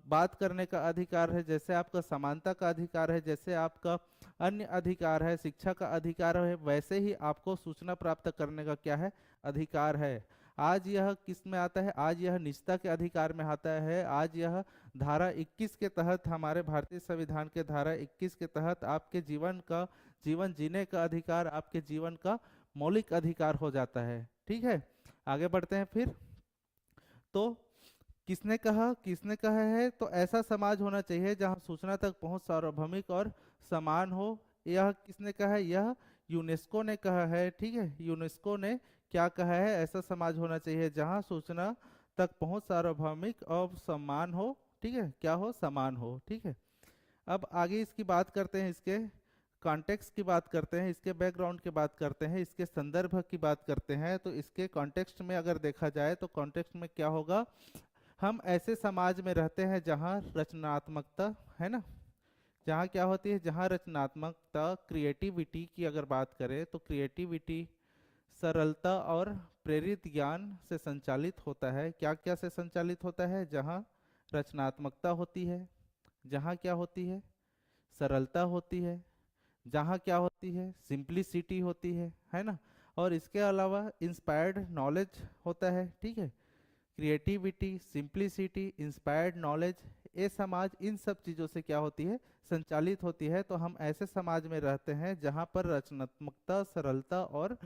[SPEAKER 1] बात करने का अधिकार है, जैसे आपका समानता का अधिकार है, जैसे आपका अन्य अधिकार है, शिक्षा का अधिकार है, वैसे ही आपको सूचना प्राप्त करने का क्या है? अधिकार है। आज यह किस में आता है? आज यह निजता के अधिकार में आता है। आज यह धारा 21 के तहत, हमारे भारतीय संविधान के धारा 21 के तहत आपके जीवन जीने का अधिकार, आपके जीवन का मौलिक अधिकार हो जाता है। ठीक है, आगे बढ़ते हैं फिर। तो किसने कहा है? तो ऐसा समाज होना चाहिए जहां सूचना तक पहुंच सार्वभौमिक और समान हो। यह किसने कहा है? यह यूनेस्को ने कहा है। ठीक है, यूनेस्को ने क्या कहा है? ऐसा समाज होना चाहिए जहां सूचना तक पहुंच सार्वभौमिक और समान हो। ठीक है, क्या हो? समान हो। ठीक है, अब आगे इसकी बात करते हैं, इसके कॉन्टेक्स्ट की बात करते हैं, इसके बैकग्राउंड की बात करते हैं, इसके संदर्भ की बात करते हैं। तो इसके कॉन्टेक्स्ट में अगर देखा जाए तो कॉन्टेक्स्ट में क्या होगा? हम ऐसे समाज में रहते हैं जहाँ रचनात्मकता है ना, जहाँ क्या होती है? जहाँ रचनात्मकता, क्रिएटिविटी की अगर बात करें तो क्रिएटिविटी, सरलता और प्रेरित ज्ञान से संचालित होता है। क्या क्या से संचालित होता है? जहाँ रचनात्मकता होती है, जहाँ क्या होती है? सरलता होती है, जहाँ क्या होती है? सिंप्लिसिटी होती है ना। और इसके अलावा इंस्पायर्ड नॉलेज होता है। ठीक है, क्रिएटिविटी, सिंप्लिसिटी, इंस्पायर्ड नॉलेज, ये समाज इन सब चीज़ों से क्या होती है? संचालित होती है। तो हम ऐसे समाज में रहते हैं जहाँ पर रचनात्मकता, सरलता और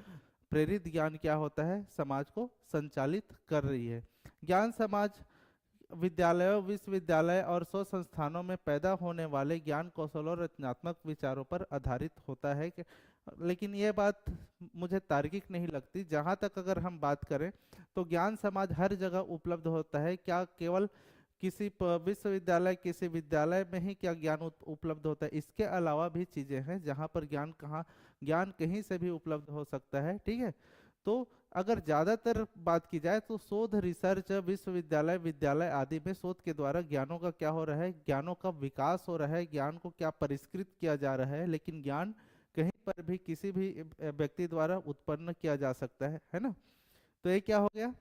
[SPEAKER 1] प्रेरित ज्ञान क्या होता है? समाज को संचालित कर रही है। ज्ञान समाज विद्यालयों, विश्वविद्यालय और शोध संस्थानों में पैदा होने वाले ज्ञान, कौशल और रचनात्मक विचारों पर आधारित होता है कि, लेकिन ये बात मुझे तार्किक नहीं लगती। जहाँ तक अगर हम बात करें तो ज्ञान समाज हर जगह उपलब्ध होता है। क्या केवल किसी विश्वविद्यालय, किसी विद्यालय में ही क्या ज्ञान उपलब्ध होता है? इसके अलावा भी चीज़ें हैं जहाँ पर ज्ञान कहीं से भी उपलब्ध हो सकता है। ठीक है, तो अगर ज़्यादातर बात की जाए तो शोध, रिसर्च, विश्वविद्यालय, विद्यालय आदि में शोध के द्वारा ज्ञानों का क्या हो रहा है? ज्ञानों का विकास हो रहा है, ज्ञान को क्या परिष्कृत किया जा रहा है। लेकिन ज्ञान कहीं पर भी किसी भी व्यक्ति द्वारा उत्पन्न किया जा सकता है ना। तो ये क्या हो गया?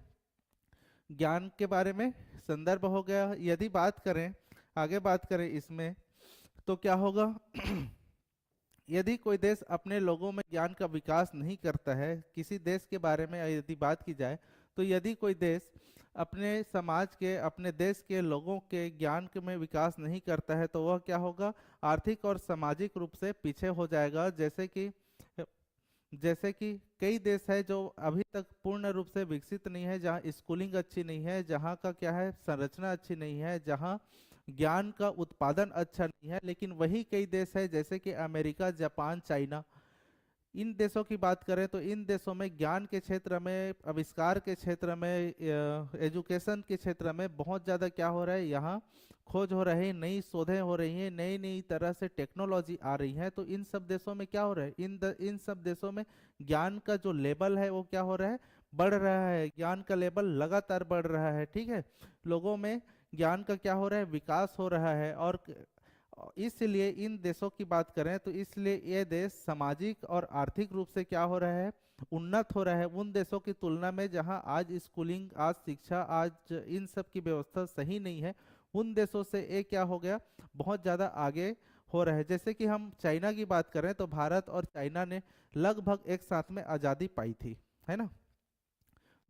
[SPEAKER 1] ज्ञान के बारे में संदर्भ हो गया। यदि बात करें, आगे बात करें इसमें, तो क्या होगा? यदि कोई देश अपने लोगों में ज्ञान का विकास नहीं करता है, किसी देश के बारे में यदि बात की जाए तो यदि कोई देश अपने समाज के, अपने देश के लोगों के ज्ञान के में विकास नहीं करता है तो वह क्या होगा? आर्थिक और सामाजिक रूप से पीछे हो जाएगा। जैसे कि जैसे कि कई देश है जो अभी तक पूर्ण रूप से विकसित नहीं है, जहाँ स्कूलिंग अच्छी नहीं है, जहाँ का क्या है संरचना अच्छी नहीं है, जहाँ ज्ञान का उत्पादन अच्छा नहीं है। लेकिन वही कई देश है जैसे कि अमेरिका, जापान, चाइना, इन देशों की बात करें तो इन देशों में ज्ञान के क्षेत्र में, आविष्कार के क्षेत्र में, एजुकेशन के क्षेत्र में बहुत ज़्यादा क्या हो रहा है, यहाँ खोज हो रही है, नई शोधें हो रही हैं, नई नई तरह से टेक्नोलॉजी आ रही है। तो इन सब देशों में क्या हो रहा है, इन सब देशों में ज्ञान का जो लेवल है वो क्या हो रहा है, बढ़ रहा है। ज्ञान का लेवल लगातार बढ़ रहा है, ठीक है। लोगों में ज्ञान का क्या हो रहा है, विकास हो रहा है। और इसलिए इन देशों की बात करें तो इसलिए ये देश सामाजिक और आर्थिक रूप से क्या हो रहा है, उन्नत हो रहा है उन देशों की तुलना में जहां आज स्कूलिंग, आज शिक्षा, आज इन सब की व्यवस्था सही नहीं है। उन देशों से ये क्या हो गया, बहुत ज़्यादा आगे हो रहा है। जैसे कि हम चाइना की बात करें तो भारत और चाइना ने लगभग एक साथ में आज़ादी पाई थी, है ना।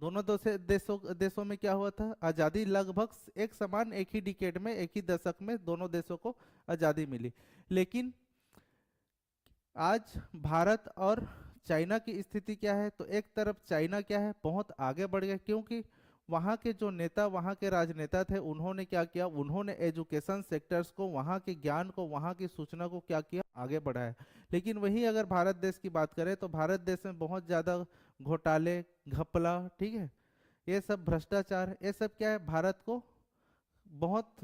[SPEAKER 1] दोनों देशों में क्या हुआ था, आज़ादी लगभग एक समान, एक ही डिकेड में, एक ही दशक में दोनों देशों को आज़ादी मिली। लेकिन आज भारत और चाइना की स्थिति क्या है, तो एक तरफ चाइना क्या है, बहुत आगे बढ़ गया, क्योंकि वहाँ के जो नेता, वहाँ के राजनेता थे, उन्होंने क्या किया, उन्होंने एजुकेशन सेक्टर्स को, वहाँ के ज्ञान को, वहाँ की सूचना को क्या किया, आगे बढ़ाया। लेकिन वही अगर भारत देश की बात करें तो भारत देश में बहुत ज़्यादा घोटाले, घपला, ठीक है, ये सब भ्रष्टाचार, ये सब क्या है, भारत को बहुत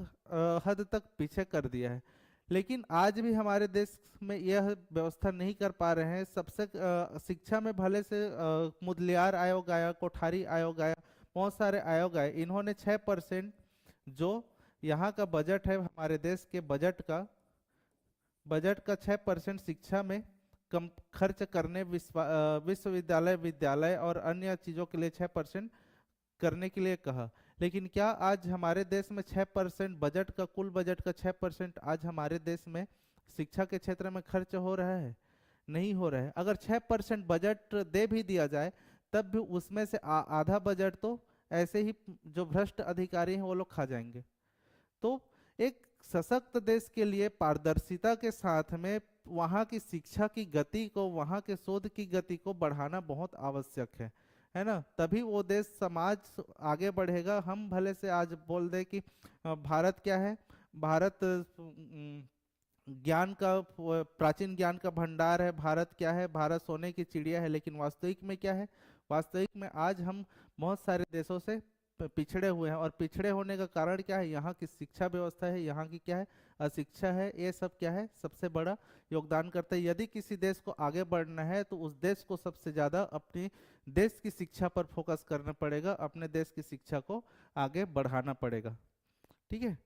[SPEAKER 1] हद तक पीछे कर दिया है। लेकिन आज भी हमारे देश में यह व्यवस्था नहीं कर पा रहे हैं। सबसे शिक्षा में भले से मुदलियार आयोग आया, कोठारी आयोग आया, बहुत सारे आयोग आए, इन्होंने 6% जो यहाँ का बजट है, हमारे देश के बजट का 6% शिक्षा में कम खर्च करने, विश्वविद्यालय, विद्यालय और अन्य चीज़ों के लिए 6% करने के लिए कहा। लेकिन क्या आज हमारे देश में 6% बजट का, कुल बजट का 6% आज हमारे देश में शिक्षा के क्षेत्र में खर्च हो रहा है? नहीं हो रहा है। अगर 6% बजट दे भी दिया जाए तब भी उसमें से आधा बजट तो ऐसे ही जो भ्रष्ट अधिकारी हैं वो लोग खा जाएंगे। तो एक सशक्त देश के लिए पारदर्शिता के साथ में वहाँ की शिक्षा की गति को, वहाँ के शोध की गति को बढ़ाना बहुत आवश्यक है ना। तभी वो देश, समाज आगे बढ़ेगा। हम भले से आज बोल दे कि भारत क्या है, भारत ज्ञान का, प्राचीन ज्ञान का भंडार है, भारत क्या है, भारत सोने की चिड़िया है, लेकिन वास्तविक में क्या है, वास्तविक में आज हम बहुत सारे देशों से पिछड़े हुए हैं। और पिछड़े होने का कारण क्या है, यहाँ की शिक्षा व्यवस्था है, यहाँ की क्या है, अशिक्षा है। ये सब क्या है, सबसे बड़ा योगदान करता है। यदि किसी देश को आगे बढ़ना है तो उस देश को सबसे ज़्यादा अपनी देश की शिक्षा पर फोकस करना पड़ेगा, अपने देश की शिक्षा को आगे बढ़ाना पड़ेगा, ठीक है।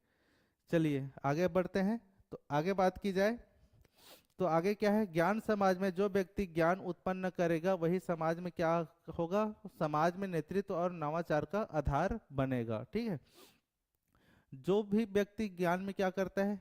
[SPEAKER 1] चलिए आगे बढ़ते हैं। तो आगे बात की जाए तो आगे क्या है, ज्ञान समाज में जो व्यक्ति ज्ञान उत्पन्न करेगा वही समाज में क्या होगा, समाज में नेतृत्व और नवाचार का आधार बनेगा, ठीक है। जो भी व्यक्ति ज्ञान में क्या करता है,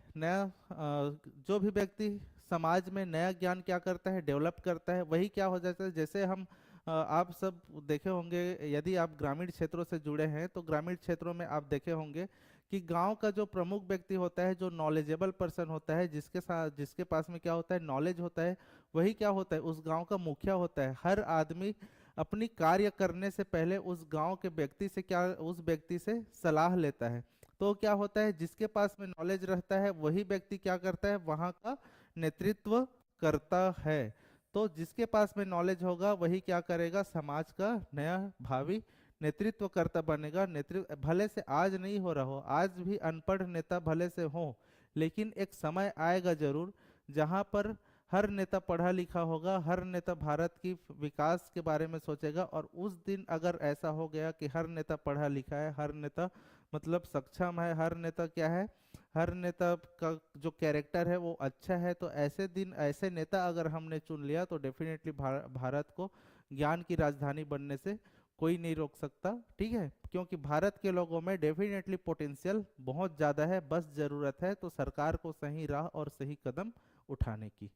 [SPEAKER 1] जो भी व्यक्ति समाज में नया ज्ञान क्या करता है, डेवलप करता है, वही क्या हो जाता है। जैसे हम आप सब देखे होंगे, यदि आप ग्रामीण क्षेत्रों से जुड़े हैं तो ग्रामीण क्षेत्रों में आप देखे होंगे कि गांव का जो प्रमुख व्यक्ति होता है, जो नॉलेजेबल पर्सन होता है, जिसके पास में क्या होता है, नॉलेज होता है, वही क्या होता है, उस गांव का मुखिया होता है। हर आदमी अपनी कार्य करने से पहले उस गांव के व्यक्ति से क्या, उस व्यक्ति से सलाह लेता है। तो क्या होता है, जिसके पास में नॉलेज रहता है वही व्यक्ति क्या करता है, वहाँ का नेतृत्व करता है। तो जिसके पास में नॉलेज होगा वही क्या करेगा, समाज का नया भावी नेतृत्व करता बनेगा। नेतृत्व भले से आज नहीं हो रहा हो, आज भी अनपढ़ नेता भले से हो, लेकिन एक समय आएगा जरूर जहां पर हर नेता पढ़ा लिखा होगा, हर नेता भारत की विकास के बारे में सोचेगा। और उस दिन अगर ऐसा हो गया कि हर नेता पढ़ा लिखा है, हर नेता मतलब सक्षम है, हर नेता क्या है, हर नेता का जो कैरेक्टर है वो अच्छा है, तो ऐसे दिन, ऐसे नेता अगर हमने चुन लिया तो डेफिनेटली भारत को ज्ञान की राजधानी बनने से कोई नहीं रोक सकता, ठीक है। क्योंकि भारत के लोगों में डेफिनेटली पोटेंशियल बहुत ज़्यादा है, बस ज़रूरत है तो सरकार को सही राह और सही कदम उठाने की।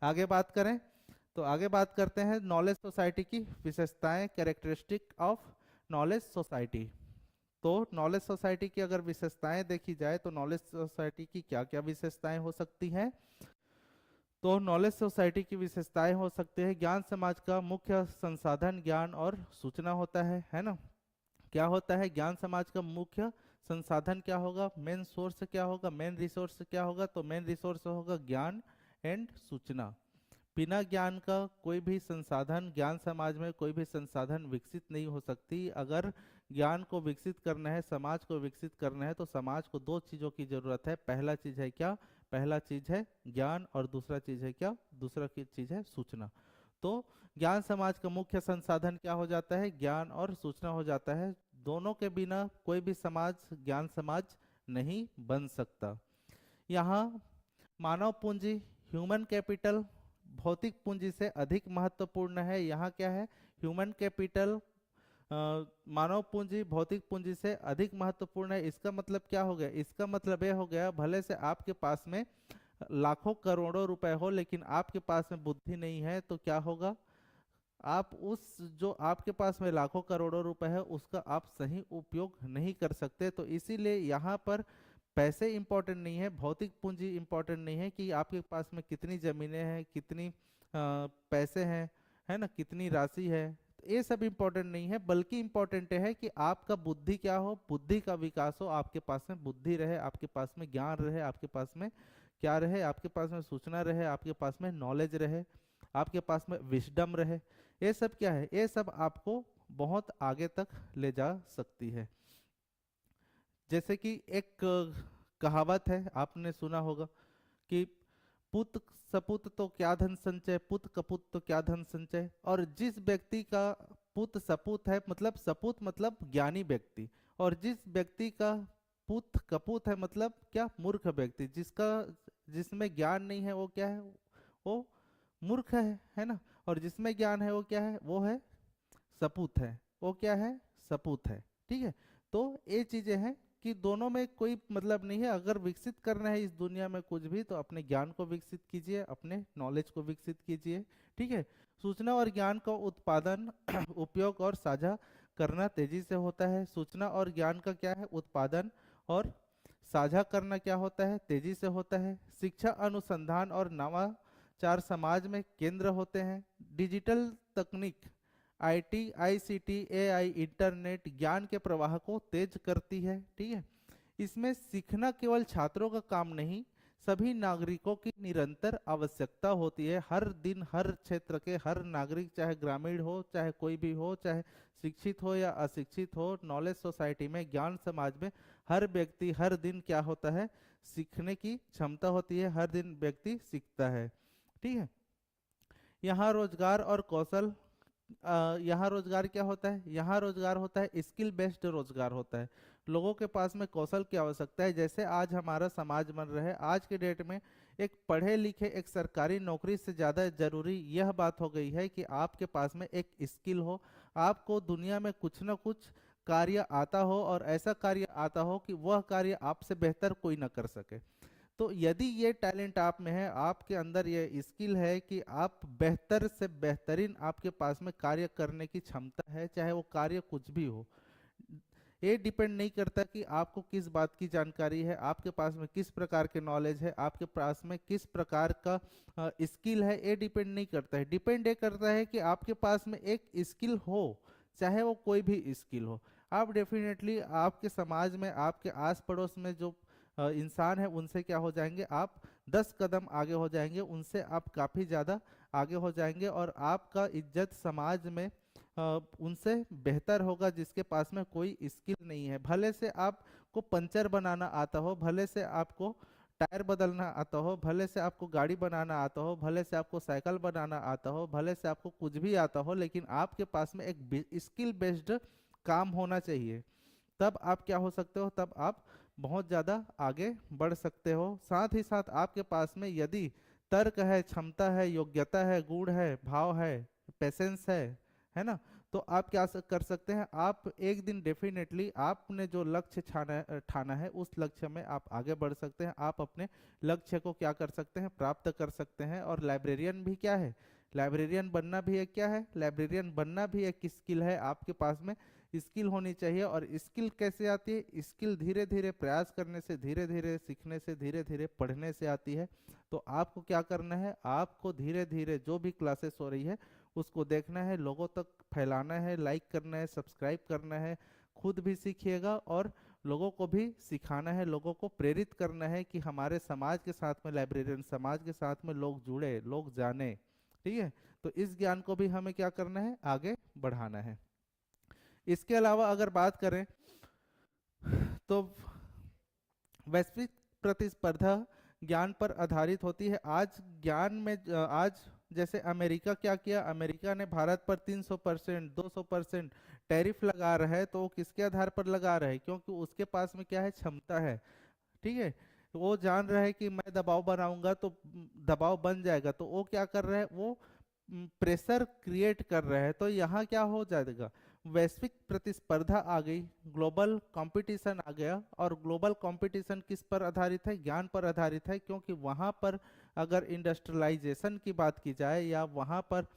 [SPEAKER 1] आगे बात करें तो आगे बात करते हैं नॉलेज सोसाइटी की विशेषताएं, कैरेक्टरिस्टिक ऑफ नॉलेज सोसाइटी। तो नॉलेज सोसाइटी की अगर विशेषताएं देखी जाए तो नॉलेज सोसाइटी की क्या क्या विशेषताएं हो सकती हैं। तो नॉलेज सोसाइटी की विशेषताएं हो सकती है, ज्ञान समाज का मुख्य संसाधन ज्ञान और सूचना होता है ना। क्या होता है ज्ञान समाज का मुख्य संसाधन, क्या होगा मेन सोर्स, क्या होगा मेन रिसोर्स, क्या होगा तो मेन रिसोर्स होगा ज्ञान एंड सूचना। बिना ज्ञान का कोई भी संसाधन, ज्ञान समाज में कोई भी संसाधन विकसित नहीं हो सकती। अगर ज्ञान को विकसित करना है, समाज को विकसित करना है, तो समाज को दो चीजों की जरूरत है। पहला चीज है क्या, पहला चीज है ज्ञान, और दूसरा चीज है क्या, दूसरा की चीज है सूचना। तो ज्ञान समाज का मुख्य संसाधन क्या हो जाता है, ज्ञान और सूचना हो जाता है। दोनों के बिना कोई भी समाज ज्ञान समाज नहीं बन सकता। यहाँ मानव पूंजी, ह्यूमन कैपिटल भौतिक पूंजी से अधिक महत्वपूर्ण है। यहाँ क्या है, ह्यूमन कैपिटल मानव पूंजी भौतिक पूंजी से अधिक महत्वपूर्ण है। इसका मतलब क्या हो गया, इसका मतलब ये हो गया भले से आपके पास में लाखों करोड़ों रुपए हो, लेकिन आपके पास में बुद्धि नहीं है, तो क्या होगा, आप उस जो आपके पास में लाखों करोड़ों रुपए है उसका आप सही उपयोग नहीं कर सकते। तो इसीलिए यहाँ पर पैसे इंपॉर्टेंट नहीं है, भौतिक पूंजी इंपॉर्टेंट नहीं है कि आपके पास में कितनी जमीनें हैं, कितनी पैसे हैं, है ना, कितनी राशि है, तो ये सब इंपॉर्टेंट नहीं है। बल्कि इंपॉर्टेंट है कि आपका बुद्धि क्या हो, बुद्धि का विकास हो, आपके पास में बुद्धि रहे, आपके पास में ज्ञान रहे, आपके पास में क्या रहे, आपके पास में सूचना रहे, आपके पास में नॉलेज रहे, आपके पास में विजडम रहे। ये सब क्या है, ये सब आपको बहुत आगे तक ले जा सकती है। जैसे कि एक कहावत है, आपने सुना होगा कि पुत सपुत तो क्या धन संचय, पुत कपुत तो क्या धन संचय। और जिस व्यक्ति का पुत सपूत है, मतलब सपूत मतलब ज्ञानी व्यक्ति, और जिस व्यक्ति का पुत कपूत है मतलब क्या, मूर्ख व्यक्ति, जिसका जिसमें ज्ञान नहीं है वो क्या है, वो मूर्ख है ना। और जिसमें ज्ञान है वो क्या है, वो है सपूत है, वो क्या है, सपूत है। ठीक है, तो ये चीजें हैं कि दोनों में कोई मतलब नहीं है। अगर विकसित करना है इस दुनिया में कुछ भी, तो अपने ज्ञान को विकसित कीजिए, अपने नॉलेज को विकसित कीजिए। ठीक है, सूचना और ज्ञान का उत्पादन उपयोग और साझा करना तेजी से होता है। सूचना और ज्ञान का क्या है, उत्पादन और साझा करना क्या होता है, तेजी से होता है। शिक्षा अनुसंधान और नवाचार समाज में केंद्र होते हैं। डिजिटल तकनीक, आईटी, आईसीटी, एआई, इंटरनेट ज्ञान के प्रवाह को तेज करती है। ठीक है, इसमें सीखना केवल छात्रों का काम नहीं, सभी नागरिकों की निरंतर आवश्यकता होती है। हर दिन हर क्षेत्र के हर नागरिक, चाहे ग्रामीण हो, चाहे कोई भी हो, चाहे शिक्षित हो या अशिक्षित हो, नॉलेज सोसाइटी में, ज्ञान समाज में हर व्यक्ति हर दिन क्या होता है, सीखने की क्षमता होती है, हर दिन व्यक्ति सीखता है। ठीक है, यहाँ रोजगार और कौशल, यहाँ रोजगार क्या होता है, यहाँ रोजगार होता है स्किल बेस्ड रोजगार होता है। लोगों के पास में कौशल की आवश्यकता है। जैसे आज हमारा समाज बन रहा है, आज के डेट में एक पढ़े लिखे एक सरकारी नौकरी से ज़्यादा जरूरी यह बात हो गई है कि आपके पास में एक स्किल हो, आपको दुनिया में कुछ ना कुछ कार्य आता हो, और ऐसा कार्य आता हो कि वह कार्य आपसे बेहतर कोई ना कर सके। तो यदि ये टैलेंट आप में है, आपके अंदर ये स्किल है कि आप बेहतर से बेहतरीन आपके पास में कार्य करने की क्षमता है, चाहे वो कार्य कुछ भी हो। ये डिपेंड नहीं करता कि आपको किस बात की जानकारी है, आपके पास में किस प्रकार के नॉलेज है, आपके पास में किस प्रकार का स्किल है, ये डिपेंड नहीं करता है। डिपेंड ये करता है कि आपके पास में एक स्किल हो, चाहे वो कोई भी स्किल हो। आप डेफिनेटली आपके समाज में, आपके आस पड़ोस में जो इंसान है, उनसे क्या हो जाएंगे, आप 10 कदम आगे हो जाएंगे, उनसे आप काफ़ी ज़्यादा आगे हो जाएंगे, और आपका इज्जत समाज में उनसे बेहतर होगा जिसके पास में कोई स्किल नहीं है। भले से आपको पंचर बनाना आता हो, भले से आपको टायर बदलना आता हो, भले से आपको गाड़ी बनाना आता हो, भले से आपको साइकिल बनाना आता हो, भले से आपको कुछ भी आता हो, लेकिन आपके पास में एक स्किल बेस्ड काम होना चाहिए। तब आप क्या हो सकते हो, तब आप बहुत ज़्यादा आगे बढ़ सकते हो। साथ ही साथ आपके पास में यदि तर्क है, क्षमता है, योग्यता है, गुण है, भाव है, पेशेंस है ना, तो आप क्या कर सकते हैं, आप एक दिन डेफिनेटली आपने जो लक्ष्य ठाना है, उस लक्ष्य में आप आगे बढ़ सकते हैं। आप अपने लक्ष्य को क्या कर सकते हैं, प्राप्त कर सकते हैं। और लाइब्रेरियन भी क्या है, लाइब्रेरियन बनना भी एक क्या है, लाइब्रेरियन बनना भी एक स्किल है आपके पास में। स्किल होनी चाहिए। और स्किल कैसे आती है? स्किल धीरे धीरे प्रयास करने से, धीरे धीरे सीखने से, धीरे धीरे पढ़ने से आती है। तो आपको क्या करना है, आपको धीरे धीरे जो भी क्लासेस हो रही है उसको देखना है, लोगों तक फैलाना है, लाइक करना है, सब्सक्राइब करना है, खुद भी सीखिएगा और लोगों को भी सिखाना है, लोगों को प्रेरित करना है कि हमारे समाज के साथ में, लाइब्रेरियन समाज के साथ में लोग जुड़े, लोग जाने। ठीक है, तो इस ज्ञान को भी हमें क्या करना है, आगे बढ़ाना है। इसके अलावा अगर बात करें तो वैश्विक प्रतिस्पर्धा ज्ञान पर आधारित होती है। आज ज्ञान में आज जैसे अमेरिका क्या किया, अमेरिका ने भारत पर 300%, 200% टैरिफ लगा रहा है, तो वो किसके आधार पर लगा रहा है? क्योंकि उसके पास में क्या है, क्षमता है। ठीक है, वो जान रहा है कि मैं दबाव बनाऊंगा तो दबाव बन जाएगा, तो वो क्या कर रहा है, वो प्रेशर क्रिएट कर रहा है। तो यहाँ क्या हो जाएगा, वैश्विक प्रतिस्पर्धा आ गई, ग्लोबल कंपटीशन आ गया। और ग्लोबल कंपटीशन किस पर आधारित है? ज्ञान पर आधारित है। क्योंकि वहाँ पर अगर इंडस्ट्रियलाइजेशन की बात की जाए या वहाँ पर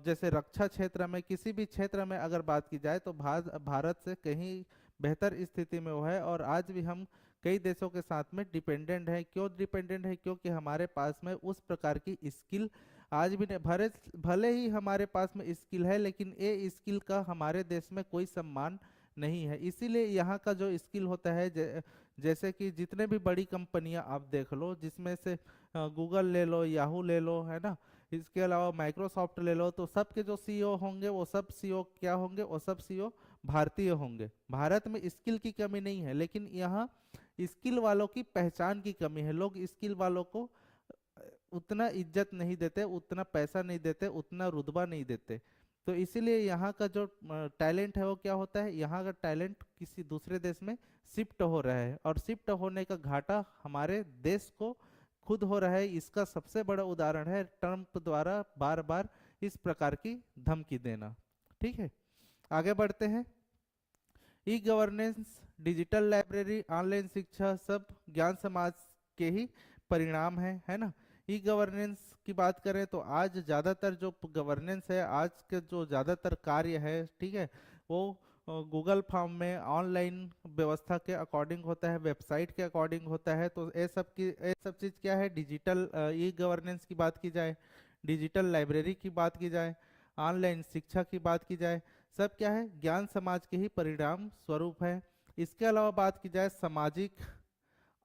[SPEAKER 1] जैसे रक्षा क्षेत्र में, किसी भी क्षेत्र में अगर बात की जाए तो भारत से कहीं बेहतर स्थिति में वो है। और आज भी हम कई देशों के साथ में डिपेंडेंट है। क्यों डिपेंडेंट है? क्योंकि हमारे पास में उस प्रकार की स्किल आज भी नहीं, भले भले ही हमारे पास में स्किल है, लेकिन ये स्किल का हमारे देश में कोई सम्मान नहीं है। इसीलिए यहाँ का जो स्किल होता है, जैसे कि जितने भी बड़ी कंपनियां आप देख लो, जिसमें से गूगल ले लो, याहू ले लो, है ना, इसके अलावा माइक्रोसॉफ्ट ले लो, तो सबके जो सीईओ होंगे वो सब सीईओ क्या होंगे, वो सब सीईओ भारतीय होंगे। भारत में स्किल की कमी नहीं है, लेकिन यहाँ स्किल वालों की पहचान की कमी है। लोग स्किल वालों को उतना इज्जत नहीं देते, उतना पैसा नहीं देते, उतना रुतबा नहीं देते। तो इसीलिए यहाँ का जो टैलेंट है वो क्या होता है, यहाँ का टैलेंट किसी दूसरे देश में शिफ्ट हो रहा है। और शिफ्ट होने का घाटा हमारे देश को खुद हो रहा है। इसका सबसे बड़ा उदाहरण है ट्रंप द्वारा बार बार इस प्रकार की धमकी देना। ठीक है, आगे बढ़ते हैं। E governance, digital library, online शिक्षा सब ज्ञान समाज के ही परिणाम है ना। ई गवर्नेंस की बात करें तो आज ज़्यादातर जो गवर्नेंस है, आज के जो ज़्यादातर कार्य है, ठीक है, वो गूगल फॉर्म में ऑनलाइन व्यवस्था के अकॉर्डिंग होता है, वेबसाइट के अकॉर्डिंग होता है। तो ये सब चीज़ क्या है, डिजिटल ई गवर्नेंस की बात की जाए, डिजिटल लाइब्रेरी की बात की जाए, ऑनलाइन शिक्षा की बात की जाए, सब क्या है, ज्ञान समाज के ही परिणाम स्वरूप है। इसके अलावा बात की जाए सामाजिक,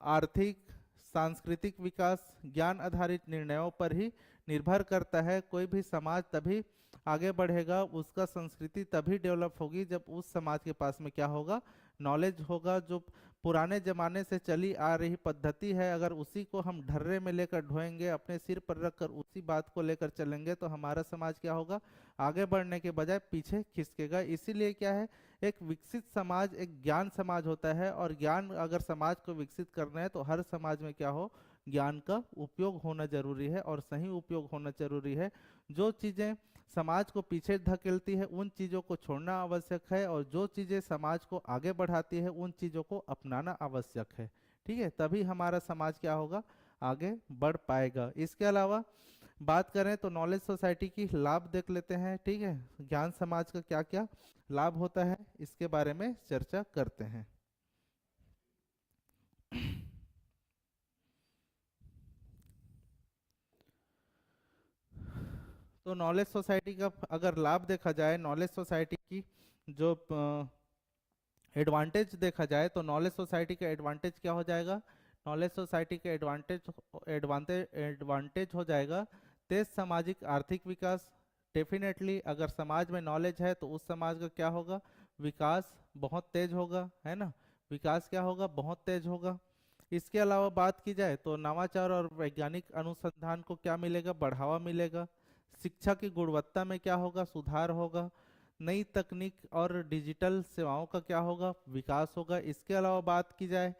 [SPEAKER 1] आर्थिक, सांस्कृतिक विकास ज्ञान आधारित निर्णयों पर ही निर्भर करता है। कोई भी समाज तभी आगे बढ़ेगा, उसका संस्कृति तभी डेवलप होगी जब उस समाज के पास में क्या होगा, नॉलेज होगा। जो पुराने जमाने से चली आ रही पद्धति है, अगर उसी को हम ढर्रे में लेकर ढोएंगे, अपने सिर पर रखकर उसी बात को लेकर चलेंगे, तो हमारा समाज क्या होगा, आगे बढ़ने के बजाय पीछे खिसकेगा। इसीलिए क्या है, एक विकसित समाज एक ज्ञान समाज होता है। और ज्ञान अगर समाज को विकसित करना है तो हर समाज में क्या हो, ज्ञान का उपयोग होना जरूरी है और सही उपयोग होना जरूरी है। जो चीज़ें समाज को पीछे धकेलती है उन चीज़ों को छोड़ना आवश्यक है, और जो चीज़ें समाज को आगे बढ़ाती है उन चीज़ों को अपनाना आवश्यक है। ठीक है, तभी हमारा समाज क्या होगा, आगे बढ़ पाएगा। इसके अलावा बात करें तो नॉलेज सोसाइटी की लाभ देख लेते हैं। ठीक है, ज्ञान समाज का क्या क्या लाभ होता है इसके बारे में चर्चा करते हैं। तो नॉलेज सोसाइटी का अगर लाभ देखा जाए, नॉलेज सोसाइटी की जो एडवांटेज देखा जाए, तो नॉलेज सोसाइटी का एडवांटेज क्या हो जाएगा, नॉलेज सोसाइटी का एडवांटेज एडवांटेज एडवांटेज हो जाएगा तेज सामाजिक आर्थिक विकास। डेफिनेटली अगर समाज में नॉलेज है तो उस समाज का क्या होगा, विकास बहुत तेज होगा, है ना, विकास क्या होगा, बहुत तेज होगा। इसके अलावा बात की जाए तो नवाचार और वैज्ञानिक अनुसंधान को क्या मिलेगा, बढ़ावा मिलेगा। शिक्षा की गुणवत्ता में क्या होगा, सुधार होगा। नई तकनीक और डिजिटल सेवाओं का क्या होगा, विकास होगा। इसके अलावा बात की जाए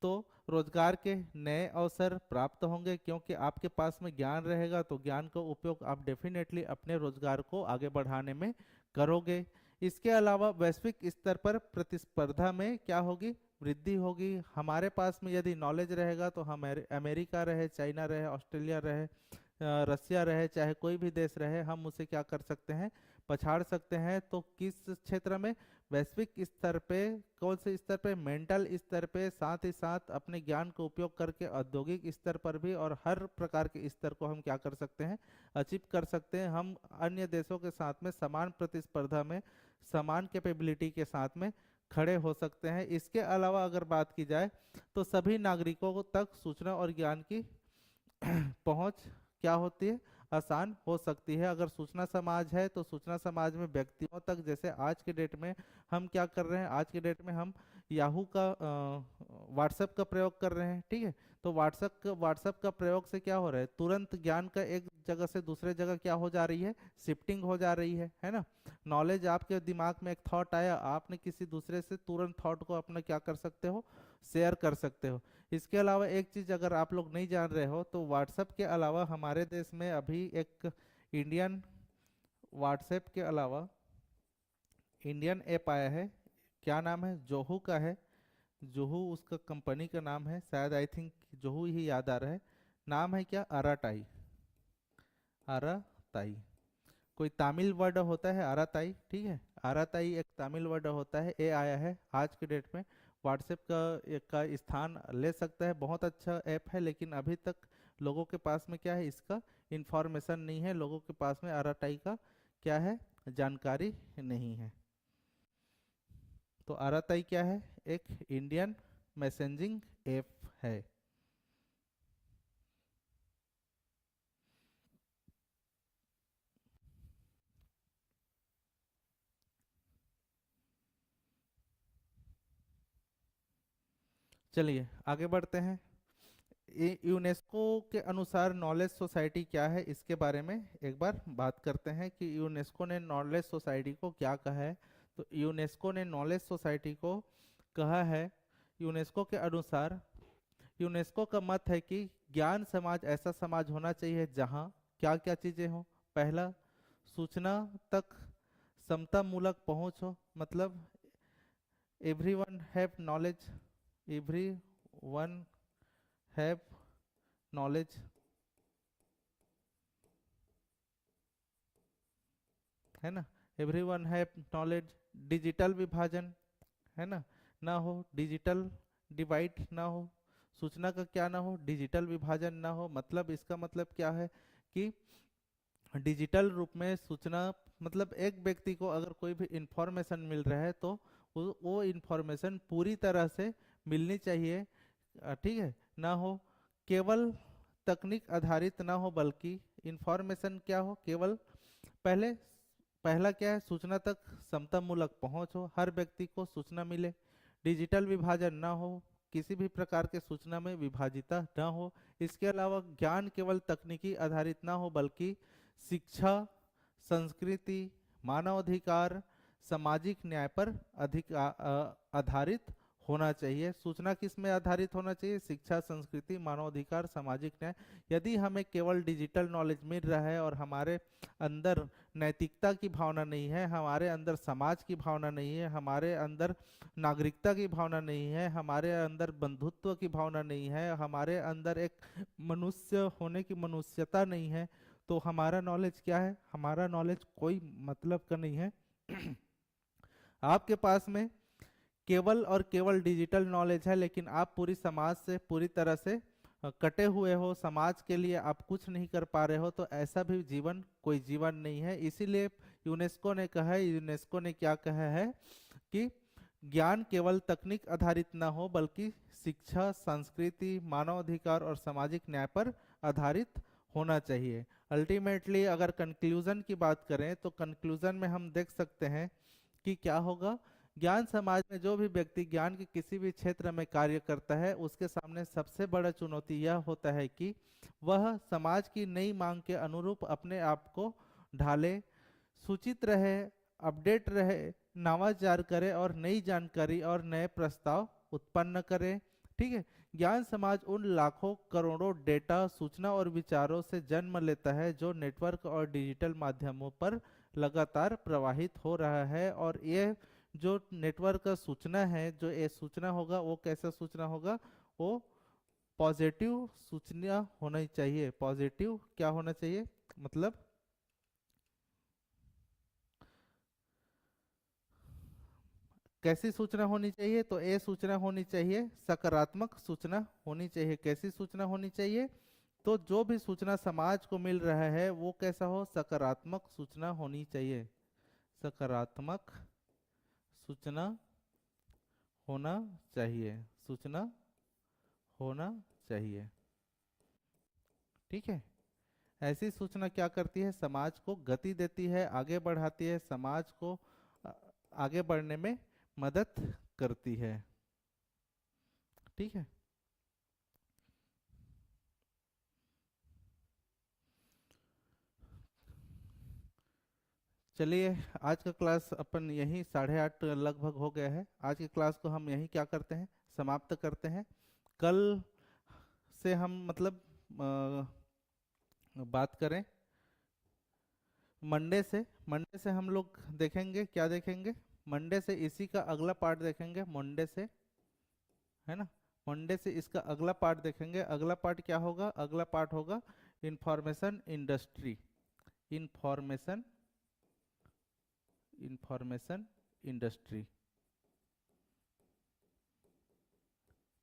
[SPEAKER 1] तो रोजगार के नए अवसर प्राप्त होंगे, क्योंकि आपके पास में ज्ञान रहेगा तो ज्ञान का उपयोग आप डेफिनेटली अपने रोजगार को आगे बढ़ाने में करोगे। इसके अलावा वैश्विक स्तर पर प्रतिस्पर्धा में क्या होगी, वृद्धि होगी। हमारे पास में यदि नॉलेज रहेगा तो हम अमेरिका रहे, चाइना रहे, ऑस्ट्रेलिया रहे, रसिया रहे, चाहे कोई भी देश रहे, हम उसे क्या कर सकते हैं, पछाड़ सकते हैं, तो किस क्षेत्र में, वैश्विक स्तर पे, कौन से स्तर पे, मेंटल स्तर पे, साथ ही साथ अपने ज्ञान का उपयोग करके औद्योगिक स्तर पर भी, और हर प्रकार के स्तर को हम क्या कर सकते हैं, अचीव कर सकते हैं। हम अन्य देशों के साथ में समान प्रतिस्पर्धा में समान कैपेबिलिटी के साथ में खड़े हो सकते हैं। इसके अलावा अगर बात की जाए तो सभी नागरिकों तक सूचना और ज्ञान की पहुंच क्या होती है, आसान हो सकती है। अगर सूचना समाज है तो सूचना समाज में व्यक्तियों तक, जैसे आज के डेट में हम क्या कर रहे हैं, आज के डेट में हम याहू का व्हाट्सएप का प्रयोग कर रहे हैं, ठीक है। तो व्हाट्सएप का प्रयोग से क्या हो रहा है, तुरंत ज्ञान का एक जगह से दूसरे जगह क्या हो जा रही है, शिफ्टिंग हो जा रही है ना। नॉलेज, आपके दिमाग में एक थॉट आया, आपने किसी दूसरे से तुरंत थॉट को अपना क्या कर सकते हो, शेयर कर सकते हो। इसके अलावा एक चीज अगर आप लोग नहीं जान रहे हो तो व्हाट्सएप के अलावा हमारे देश में अभी एक इंडियन, व्हाट्सएप के अलावा इंडियन ऐप आया है। क्या नाम है, जोहू का है। जोहू उसका कंपनी का नाम है, शायद आई थिंक जोहू ही याद आ रहा है। नाम है क्या, अराटाई। अराताई कोई तमिल वर्ड होता है, अराताई, ठीक है। अराताई एक तमिल वर्ड होता है, ये आया है आज के डेट में। व्हाट्सएप का स्थान ले सकता है, बहुत अच्छा ऐप है, लेकिन अभी तक लोगों के पास में क्या है, इसका इंफॉर्मेशन नहीं है, लोगों के पास में अराताई का क्या है, जानकारी नहीं है। तो अराताई क्या है, एक इंडियन मैसेजिंग ऐप है। चलिए आगे बढ़ते हैं। यूनेस्को के अनुसार नॉलेज सोसाइटी क्या है, इसके बारे में एक बार बात करते हैं कि यूनेस्को ने नॉलेज सोसाइटी को क्या कहा है। तो यूनेस्को ने नॉलेज सोसाइटी को कहा है, यूनेस्को के अनुसार, यूनेस्को का मत है कि ज्ञान समाज ऐसा समाज होना चाहिए जहाँ क्या क्या चीजें हों। पहला, सूचना तक समता मूलक पहुंच हो, मतलब everyone have knowledge, everyone have knowledge, है ना, एवरीवन हैव नॉलेज। डिजिटल विभाजन, है ना हो, डिजिटल डिवाइड ना हो, सूचना का क्या ना हो, डिजिटल विभाजन ना हो। मतलब इसका मतलब क्या है कि डिजिटल रूप में सूचना, मतलब एक व्यक्ति को अगर कोई भी इंफॉर्मेशन मिल रहा है तो वो इंफॉर्मेशन पूरी तरह से मिलनी चाहिए, ठीक है ना हो, केवल तकनीक आधारित ना हो, बल्कि इंफॉर्मेशन क्या हो, केवल पहले, पहला क्या है, सूचना तक समता मूलक पहुंच हो, हर व्यक्ति को सूचना मिले। डिजिटल विभाजन ना हो, किसी भी प्रकार के सूचना में विभाजिता ना हो। इसके अलावा ज्ञान केवल तकनीकी आधारित ना हो, बल्कि शिक्षा, संस्कृति, मानवाधिकार, सामाजिक न्याय पर आधारित होना चाहिए। सूचना किस में आधारित होना चाहिए, शिक्षा, संस्कृति, मानवाधिकार, सामाजिक न्याय। यदि हमें केवल डिजिटल नॉलेज मिल रहा है और हमारे अंदर नैतिकता की भावना नहीं है, हमारे अंदर समाज की भावना नहीं है, हमारे अंदर नागरिकता की भावना नहीं है, हमारे अंदर बंधुत्व की भावना नहीं है, हमारे अंदर एक मनुष्य होने की मनुष्यता नहीं है, तो हमारा नॉलेज क्या है, हमारा नॉलेज कोई मतलब का नहीं है। आपके पास में केवल और केवल डिजिटल नॉलेज है, लेकिन आप पूरी समाज से पूरी तरह से कटे हुए हो, समाज के लिए आप कुछ नहीं कर पा रहे हो, तो ऐसा भी जीवन कोई जीवन नहीं है। इसीलिए यूनेस्को ने कहा है, यूनेस्को ने क्या कहा है कि ज्ञान केवल तकनीक आधारित ना हो, बल्कि शिक्षा, संस्कृति, मानवाधिकार और सामाजिक न्याय पर आधारित होना चाहिए। अल्टीमेटली अगर कंक्लूजन की बात करें तो कंक्लूजन में हम देख सकते हैं कि क्या होगा, ज्ञान समाज में जो भी व्यक्ति ज्ञान के किसी भी क्षेत्र में कार्य करता है, उसके सामने सबसे बड़ा चुनौती यह होता है कि वह समाज की नई मांग के अनुरूप अपने आप को ढाले, सूचित रहे, अपडेट रहे, नवाचार करे और नई जानकारी और नए प्रस्ताव उत्पन्न करे, ठीक है। ज्ञान समाज उन लाखों करोड़ों डेटा, सूचना और विचारों से जन्म लेता है जो नेटवर्क और डिजिटल माध्यमों पर लगातार प्रवाहित हो रहा है। और ये जो नेटवर्क का सूचना है, जो ये सूचना होगा वो कैसा सूचना होगा, वो पॉजिटिव सूचना होना चाहिए। पॉजिटिव क्या होना चाहिए, मतलब कैसी सूचना होनी चाहिए? तो ये सूचना होनी चाहिए, सकारात्मक सूचना होनी चाहिए। कैसी सूचना होनी चाहिए? तो जो भी सूचना समाज को मिल रहा है वो कैसा हो? सकारात्मक सूचना होनी चाहिए। सकारात्मक सूचना होना चाहिए। सूचना होना चाहिए। ठीक है। ऐसी सूचना क्या करती है? समाज को गति देती है, आगे बढ़ाती है, समाज को आ- आगे बढ़ने में मदद करती है। ठीक है। चलिए, आज का क्लास अपन यही 8:30 लगभग हो गया है। आज की क्लास को हम यही क्या करते हैं, समाप्त करते हैं। कल से हम मतलब बात करें मंडे से हम लोग देखेंगे, क्या देखेंगे? मंडे से इसी का अगला पार्ट देखेंगे। मंडे से, है ना, मंडे से इसका अगला पार्ट देखेंगे। अगला पार्ट क्या होगा? अगला पार्ट होगा information industry. Information information industry.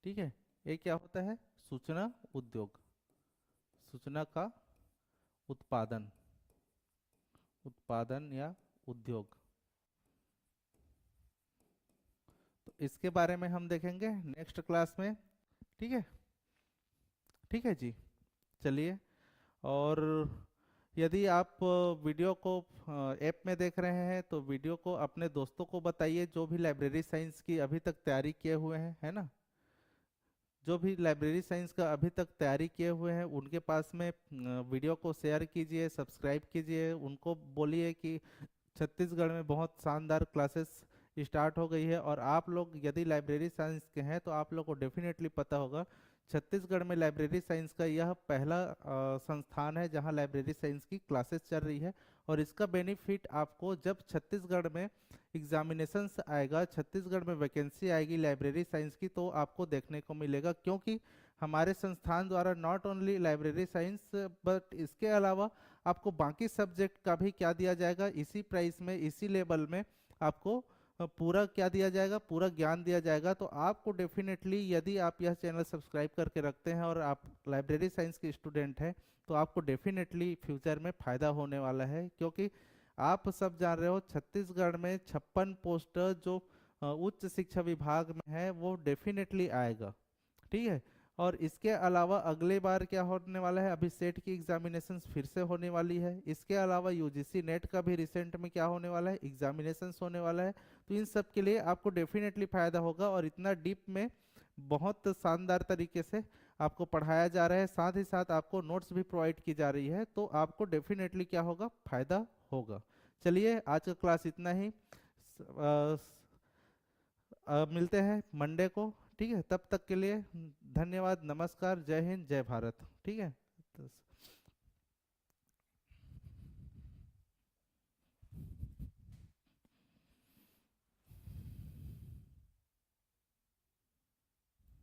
[SPEAKER 1] ठीक है। ये क्या होता है? सूचना उद्योग, सूचना का उत्पादन, उत्पादन या उद्योग। तो इसके बारे में हम देखेंगे नेक्स्ट क्लास में। ठीक है। ठीक है जी। चलिए, और यदि आप वीडियो को ऐप में देख रहे हैं तो वीडियो को अपने दोस्तों को बताइए, जो भी लाइब्रेरी साइंस की अभी तक तैयारी किए हुए हैं, है ना। जो भी लाइब्रेरी साइंस का अभी तक तैयारी किए हुए हैं उनके पास में वीडियो को शेयर कीजिए, सब्सक्राइब कीजिए। उनको बोलिए कि छत्तीसगढ़ में बहुत शानदार क्लासेस स्टार्ट हो गई है। और आप लोग यदि लाइब्रेरी साइंस के हैं तो आप लोग को डेफिनेटली पता होगा, छत्तीसगढ़ में लाइब्रेरी साइंस का यह पहला संस्थान है जहां लाइब्रेरी साइंस की क्लासेस चल रही है। और इसका बेनिफिट आपको जब छत्तीसगढ़ में एग्जामिनेशंस आएगा, छत्तीसगढ़ में वैकेंसी आएगी लाइब्रेरी साइंस की, तो आपको देखने को मिलेगा। क्योंकि हमारे संस्थान द्वारा not only library science but इसके अलावा आपको बाकी सब्जेक्ट का भी क्या दिया जाएगा, इसी प्राइस में, इसी लेवल में आपको पूरा क्या दिया जाएगा, पूरा ज्ञान दिया जाएगा। तो आपको डेफिनेटली, यदि आप यह चैनल सब्सक्राइब करके रखते हैं और आप लाइब्रेरी साइंस के स्टूडेंट हैं, तो आपको डेफिनेटली फ्यूचर में फ़ायदा होने वाला है। क्योंकि आप सब जान रहे हो छत्तीसगढ़ में 56 पोस्ट जो उच्च शिक्षा विभाग में है वो डेफिनेटली आएगा। ठीक है। और इसके अलावा अगले बार क्या होने वाला है, अभी सेट की एग्जामिनेशंस फिर से होने वाली है। इसके अलावा यूजीसी नेट का भी रिसेंट में क्या होने वाला है, एग्जामिनेशंस होने वाला है। तो इन सब के लिए आपको डेफिनेटली फायदा होगा। और इतना डीप में बहुत शानदार तरीके से आपको पढ़ाया जा रहा है, साथ ही साथ आपको नोट्स भी प्रोवाइड की जा रही है। तो आपको डेफिनेटली क्या होगा, फायदा होगा। चलिए, आज का क्लास इतना ही। मिलते हैं मंडे को। ठीक है, तब तक के लिए धन्यवाद, नमस्कार, जय हिंद, जय भारत। ठीक है। तो